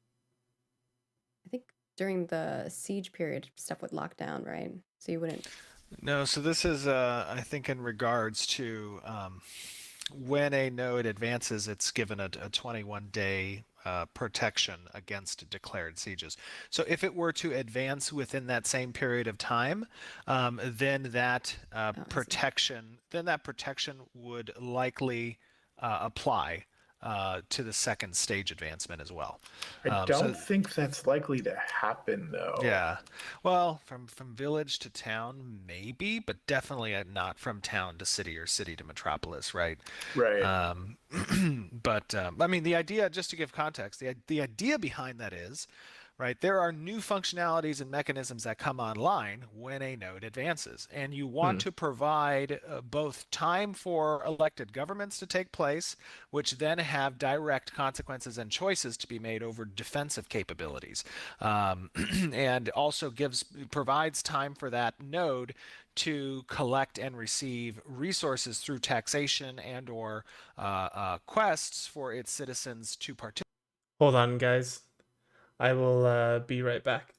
S2: I think during the siege period, stuff would lock down, right? So you wouldn't.
S8: No, so this is, I think, in regards to when a node advances, it's given a 21-day protection against declared sieges. So if it were to advance within that same period of time, then that protection would likely apply to the second stage advancement as well.
S4: I don't think that's likely to happen, though.
S8: Yeah, well, from village to town, maybe, but definitely not from town to city or city to metropolis, right?
S4: Right.
S8: But I mean, the idea, just to give context, the idea behind that is, right, there are new functionalities and mechanisms that come online when a node advances, and you want to provide both time for elected governments to take place, which then have direct consequences and choices to be made over defensive capabilities, and also provides time for that node to collect and receive resources through taxation and or quests for its citizens to participate.
S1: Hold on, guys. I will be right back.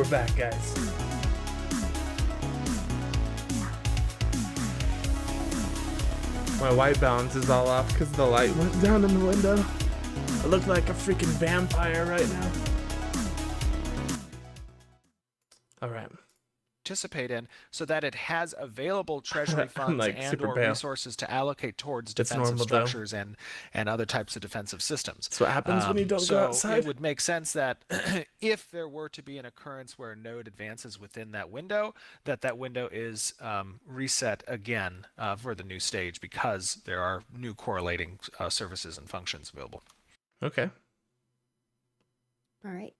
S1: We're back, guys. My white balance is all off because the light went down in the window. I look like a freaking vampire right now. All right.
S8: Participate in so that it has available treasury funds
S1: like
S8: and or
S1: pale.
S8: resources to allocate towards
S1: It's
S8: defensive
S1: normal,
S8: structures and other types of defensive systems.
S1: That's what happens when you don't
S8: so
S1: go outside.
S8: It would make sense that if there were to be an occurrence where a node advances within that window, that window is reset again for the new stage because there are new correlating services and functions available.
S1: Okay.
S2: All right.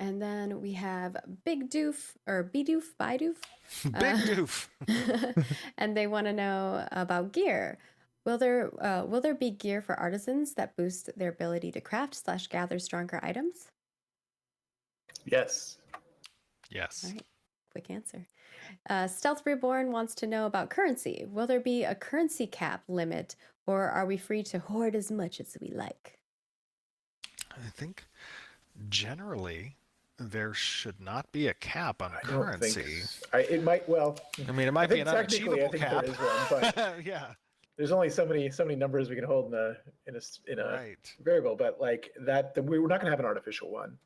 S2: And then we have Big Doof or Bidoof, Bidoof.
S8: Big Doof.
S2: And they want to know about gear. Will there be gear for artisans that boost their ability to craft / gather stronger items?
S4: Yes.
S8: Yes.
S2: All right. Quick answer. Stealth Reborn wants to know about currency. Will there be a currency cap limit, or are we free to hoard as much as we like?
S8: I think generally there should not be a cap on
S4: I don't
S8: currency.
S4: think it might. Well,
S8: I mean, it might be an
S4: technically,
S8: unachievable cap.
S4: there is one, but
S8: Yeah.
S4: there's only so many numbers we can hold in a
S8: Right.
S4: variable. But like that, we're not going to have an artificial one.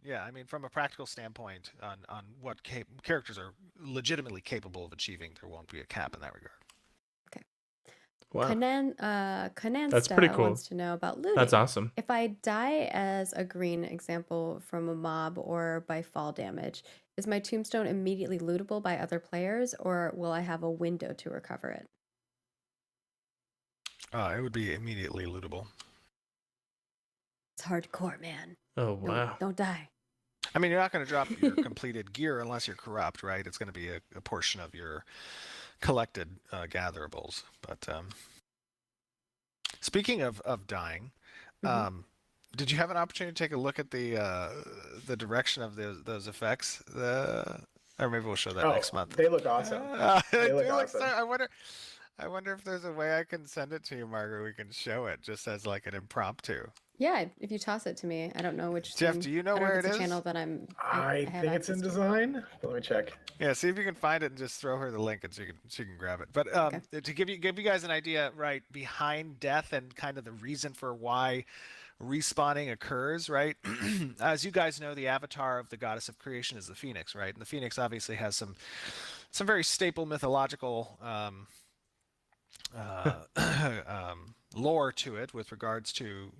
S8: Yeah, I mean, from a practical standpoint on what characters are legitimately capable of achieving, there won't be a cap in that regard.
S1: Wow.
S2: Kanan
S1: That's pretty cool.
S2: wants to know about looting.
S1: That's awesome.
S2: If I die as a green example from a mob or by fall damage, is my tombstone immediately lootable by other players, or will I have a window to recover it?
S8: It would be immediately lootable.
S2: It's hardcore, man.
S1: Oh, wow.
S2: Don't die.
S8: I mean, you're not going to drop your completed gear unless you're corrupt, right? It's going to be a portion of your collected gatherables. But speaking of dying, did you have an opportunity to take a look at the direction of those effects? Or maybe we'll show that next month.
S4: They look awesome. They look awesome.
S8: I wonder if there's a way I can send it to you, Margaret. We can show it just as like an impromptu.
S2: Yeah, if you toss it to me, I don't know which.
S8: Jeff, do you know where it is?
S2: Channel that
S4: I think it's in design. Let me check.
S8: Yeah, see if you can find it and just throw her the link and she can grab it. But to give you guys an idea, right behind death and kind of the reason for why respawning occurs, right? As you guys know, the avatar of the goddess of creation is the phoenix, right? And the phoenix obviously has some very staple mythological lore to it with regards to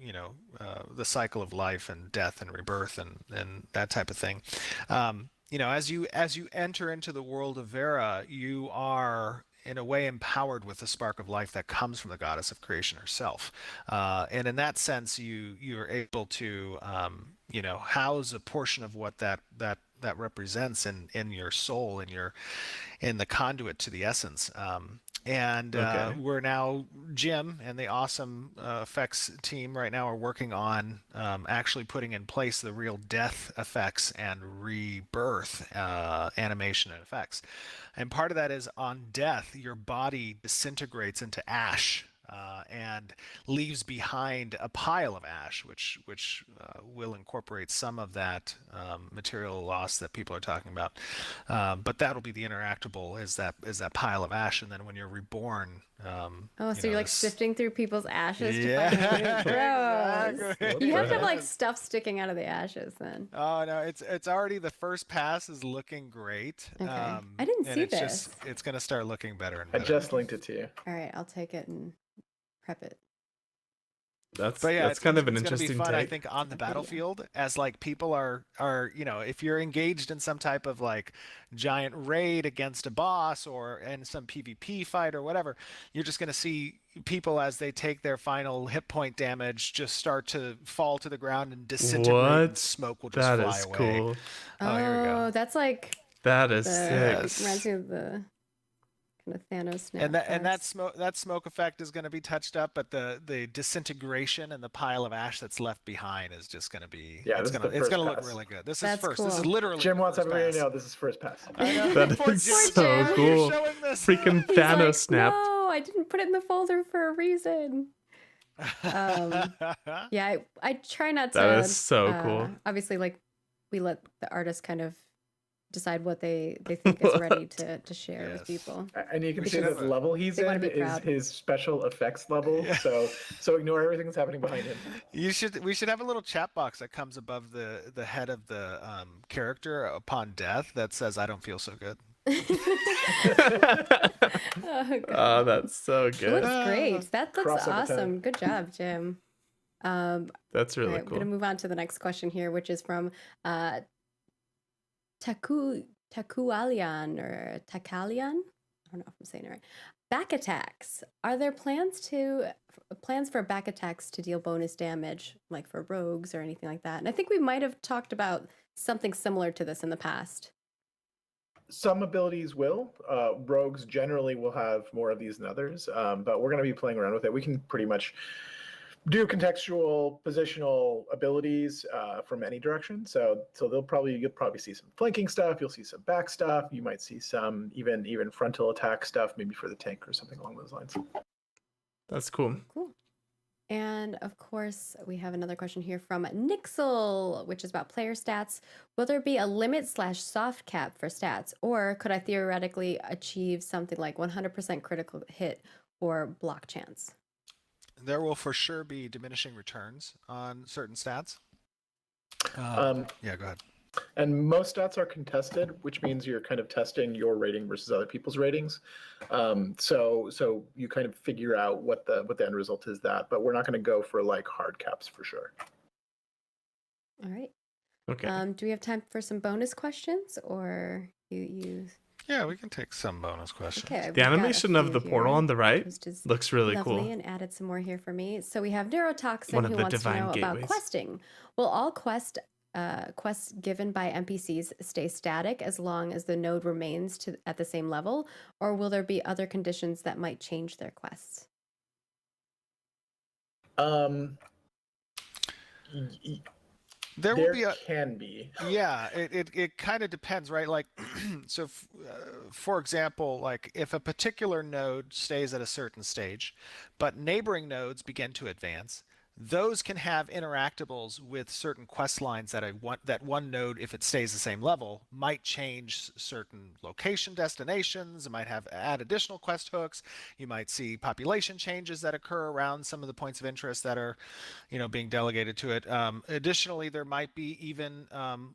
S8: the cycle of life and death and rebirth and that type of thing. As you enter into the world of Vera, you are in a way empowered with the spark of life that comes from the goddess of creation herself, and in that sense you're able to house a portion of what that represents in your soul, in the conduit to the essence. We're now, Jim and the awesome effects team right now are working on actually putting in place the real death effects and rebirth animation and effects. And part of that is on death, your body disintegrates into ash and leaves behind a pile of ash, which will incorporate some of that material loss that people are talking about. But that'll be the interactable is that pile of ash, and then when you're reborn.
S2: So you're like sifting through people's ashes to
S8: Yeah.
S2: find out. Gross.
S8: Exactly.
S2: You have to have like stuff sticking out of the ashes then.
S8: Oh no, it's already the first pass is looking great.
S2: Okay. I didn't see this.
S8: It's gonna start looking better and
S4: I
S8: better.
S4: just linked it to you.
S2: All right, I'll take it and prep it.
S1: That's kind of an interesting
S8: take. It's gonna be fun, I
S1: take.
S8: think, on the battlefield as like people are if you're engaged in some type of like giant raid against a boss or in some PvP fight or whatever, you're just gonna see people as they take their final hit point damage just start to fall to the ground and disintegrate.
S1: What?
S8: And smoke will just
S1: That
S8: fly
S1: is
S8: away.
S1: cool.
S8: Oh, here we go.
S2: That's like
S1: That is sick.
S8: Yes.
S2: reminds me of the kind of Thanos snap.
S8: And that smoke effect is going to be touched up, but the disintegration and the pile of ash that's left behind is just going to be it's going to look really good. This is first.
S2: Cool.
S8: This is literally
S4: Jim wants
S8: first
S4: everybody
S8: pass.
S4: to know this is first pass.
S8: I know.
S1: That
S8: Poor
S1: is
S8: Jim.
S1: so
S2: Jim.
S1: cool.
S8: You're showing this.
S1: Freaking
S2: He's
S1: Thanos
S2: like,
S1: snapped.
S2: No, I didn't put it in the folder for a reason. Yeah, I try not to.
S1: That is so cool.
S2: Obviously, like we let the artist kind of decide what they think is ready to share with
S8: Yes.
S2: people.
S4: And you can see
S2: Because
S4: the level he's
S2: they wanna
S4: in
S2: be
S4: is
S2: proud.
S4: his special effects level.
S8: Yeah.
S4: So ignore everything that's happening behind him.
S8: We should have a little chat box that comes above the head of the character upon death that says, "I don't feel so good."
S2: Oh, God.
S1: Oh, that's so
S2: It
S1: good.
S2: looks great. That looks
S4: Crossover
S2: awesome.
S4: time.
S2: Good job, Jim.
S1: That's
S2: All
S1: really
S2: right, we're
S1: cool.
S2: gonna move on to the next question here, which is from Takualian or Takalian. I don't know if I'm saying it right. Back attacks. Are there plans for back attacks to deal bonus damage, like for rogues or anything like that? And I think we might have talked about something similar to this in the past.
S4: Some abilities will. Rogues generally will have more of these than others, but we're going to be playing around with it. We can pretty much do contextual, positional abilities from any direction. So you'll probably see some flanking stuff. You'll see some back stuff. You might see some even frontal attack stuff, maybe for the tank or something along those lines.
S1: That's cool.
S2: Cool. And of course, we have another question here from Nixel, which is about player stats. Will there be a limit/soft cap for stats, or could I theoretically achieve something like 100% critical hit or block chance?
S8: There will for sure be diminishing returns on certain stats. Yeah, go ahead.
S4: And most stats are contested, which means you're kind of testing your rating versus other people's ratings. So you kind of figure out what the end result is that, but we're not going to go for like hard caps for sure.
S2: All right.
S1: Okay.
S2: Do we have time for some bonus questions, or you?
S8: Yeah, we can take some bonus questions.
S2: Okay.
S1: The animation of the portal on the right looks really
S2: lovely,
S1: cool.
S2: and added some more here for me. So we have Neurotoxin,
S1: One of
S2: who
S1: the
S2: wants to
S1: divine
S2: know about
S1: gateways.
S2: questing. Will all quests given by NPCs stay static as long as the node remains at the same level, or will there be other conditions that might change their quests?
S8: There will be
S4: can be.
S8: Yeah, it kind of depends, right? Like, so for example, like if a particular node stays at a certain stage, but neighboring nodes begin to advance, those can have interactables with certain quest lines that one node, if it stays the same level, might change certain location destinations. It might add additional quest hooks. You might see population changes that occur around some of the points of interest that are, being delegated to it. Additionally, there might be even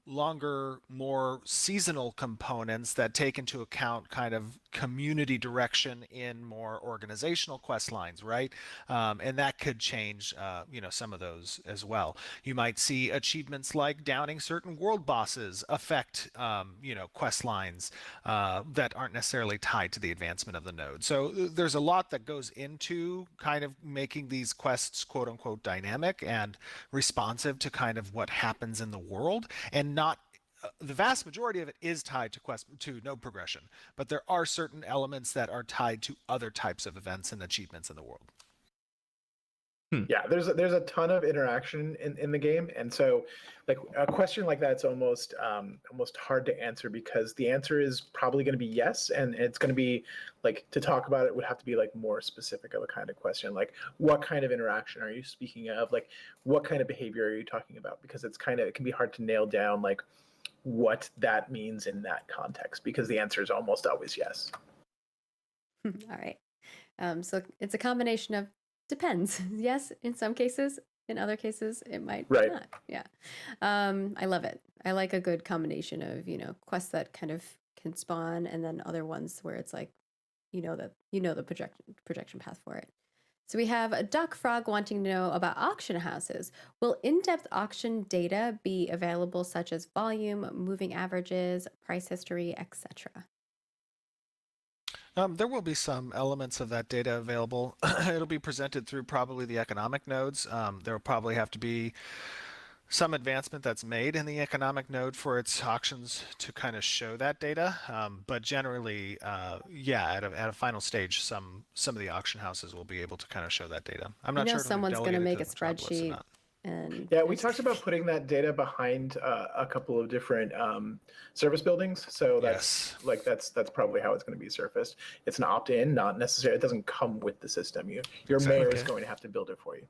S8: longer, more seasonal components that take into account kind of community direction in more organizational quest lines, right? And that could change some of those as well. You might see achievements like downing certain world bosses affect quest lines that aren't necessarily tied to the advancement of the node. So there's a lot that goes into kind of making these quests quote unquote dynamic and responsive to kind of what happens in the world, and not the vast majority of it is tied to node progression, but there are certain elements that are tied to other types of events and achievements in the world.
S4: Yeah, there's a ton of interaction in the game, and so like a question like that's almost hard to answer, because the answer is probably going to be yes, and it's going to be like, to talk about it would have to be like more specific of a kind of question, like what kind of interaction are you speaking of, like what kind of behavior are you talking about, because it can be hard to nail down like what that means in that context, because the answer is almost always yes.
S2: All right. So it's a combination of depends. Yes, in some cases. In other cases, it might not. Yeah. I love it. I like a good combination of, quests that kind of can spawn, and then other ones where it's like, the projection path for it. So we have a Duck Frog wanting to know about auction houses. Will in-depth auction data be available, such as volume, moving averages, price history, etc.?
S8: There will be some elements of that data available. It'll be presented through probably the economic nodes. There will probably have to be some advancement that's made in the economic node for its auctions to kind of show that data. But generally, at a final stage, some of the auction houses will be able to kind of show that data. I'm not sure.
S2: Someone's going to make a spreadsheet. And
S4: yeah, we talked about putting that data behind a couple of different service buildings. So that's probably how it's going to be surfaced. It's an opt-in, not necessarily. It doesn't come with the system. Your mayor is going to have to build it for you.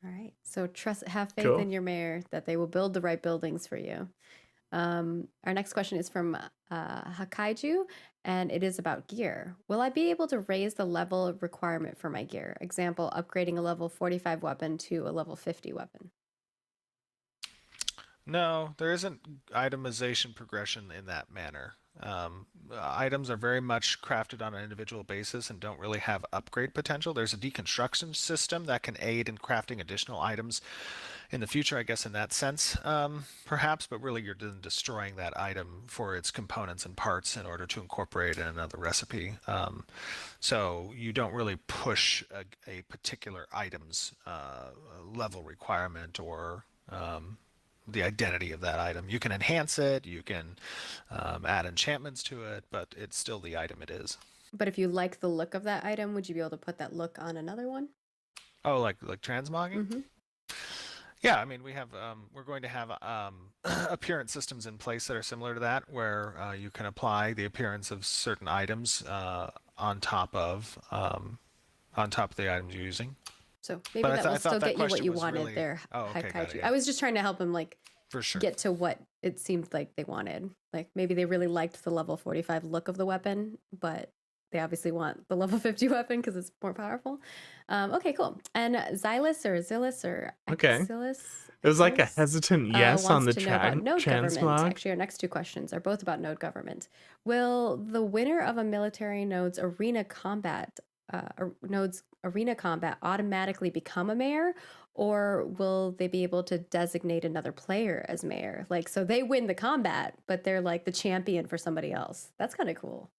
S2: All right. So have faith in your mayor that they will build the right buildings for you. Our next question is from Hakaiju, and it is about gear. Will I be able to raise the level of requirement for my gear? Example, upgrading a level 45 weapon to a level 50 weapon.
S8: No, there isn't itemization progression in that manner. Items are very much crafted on an individual basis and don't really have upgrade potential. There's a deconstruction system that can aid in crafting additional items in the future, I guess, in that sense, perhaps, but really you're then destroying that item for its components and parts in order to incorporate it in another recipe. So you don't really push a particular item's level requirement or the identity of that item. You can enhance it, you can add enchantments to it, but it's still the item it is.
S2: But if you like the look of that item, would you be able to put that look on another one?
S8: Oh, like transmogging?
S2: Mm-hmm.
S8: Yeah, I mean, we're going to have appearance systems in place that are similar to that, where you can apply the appearance of certain items on top of the items you're using.
S2: So maybe that will still get you what you wanted
S8: really...
S2: there,
S8: okay,
S2: Hakaiju.
S8: yeah.
S2: I was just trying to help him
S8: for sure
S2: get to what it seemed like they wanted. Like maybe they really liked the level 45 look of the weapon, but they obviously want the level 50 weapon because it's more powerful. Okay, cool. And Xylus or Exilus?
S1: It was like a node yes on the transmog.
S2: Actually, our next two questions are both about node government. Will the winner of a military node's arena combat automatically become a mayor, or will they be able to designate another player as mayor? Like, so they win the combat, but they're like the champion for somebody else. That's kind of cool.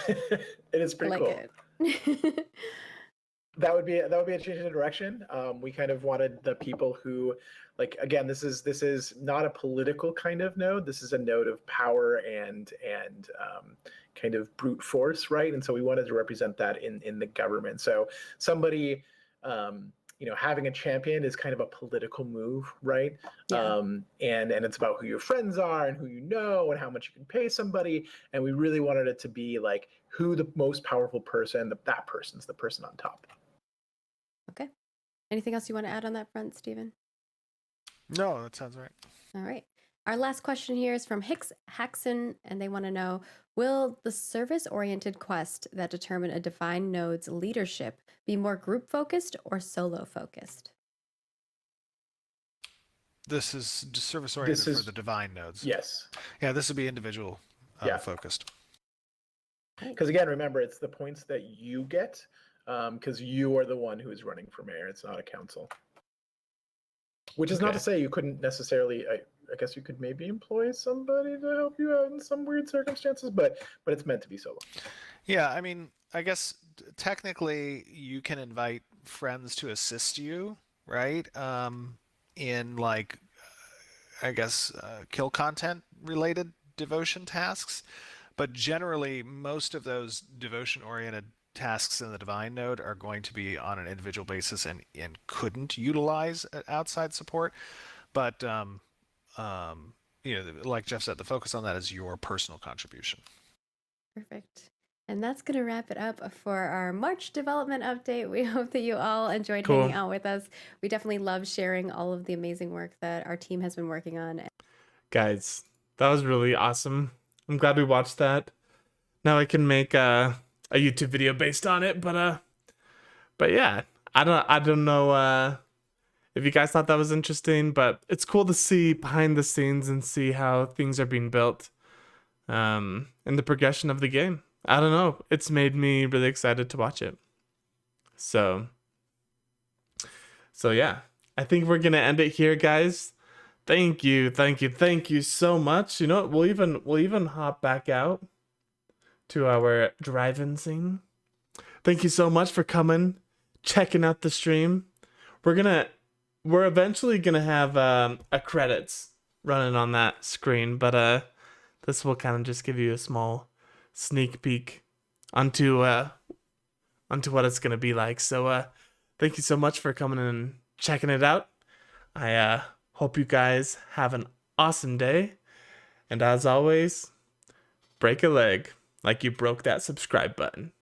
S4: It is pretty cool.
S2: It.
S4: That would be a change in direction. We kind of wanted the people who, like, again, this is not a political kind of node. This is a node of power and kind of brute force, right? And so we wanted to represent that in the government. So somebody, having a champion is kind of a political move, right?
S2: Yeah.
S4: And it's about who your friends are and who you know and how much you can pay somebody. And we really wanted it to be like who the most powerful person, that person's the person on top.
S2: Okay. Anything else you want to add on that front, Stephen?
S8: No, that sounds right.
S2: All right. Our last question here is from Hicks Haxon, and they want to know, will the service-oriented quest that determine a defined node's leadership be more group-focused or solo-focused?
S8: This is service-oriented for the divine nodes.
S4: Yes.
S8: Yeah, this would be individual focused.
S4: Because again, remember, it's the points that you get because you are the one who is running for mayor. It's not a council. Which is not to say you couldn't necessarily... I guess you could maybe employ somebody to help you out in some weird circumstances, but it's meant to be solo.
S8: Yeah, I mean, I guess technically you can invite friends to assist you, right? In like, I guess, kill content related devotion tasks. But generally, most of those devotion oriented tasks in the divine node are going to be on an individual basis and couldn't utilize outside support. But like Jeff said, the focus on that is your personal contribution.
S2: Perfect. And that's going to wrap it up for our March development update. We hope that you all enjoyed hanging out with us. We definitely love sharing all of the amazing work that our team has been working on.
S1: Guys, that was really awesome. I'm glad we watched that. Now I can make a YouTube video based on it, but yeah, I don't know if you guys thought that was interesting, but it's cool to see behind the scenes and see how things are being built and the progression of the game. I don't know. It's made me really excited to watch it. So yeah, I think we're going to end it here, guys. Thank you so much. You know, we'll even hop back out to our drive-in scene. Thank you so much for coming, checking out the stream. We're eventually gonna have a credits running on that screen, but this will kind of just give you a small sneak peek onto what it's gonna be like. So thank you so much for coming and checking it out. I hope you guys have an awesome day, and as always, break a leg like you broke that subscribe button.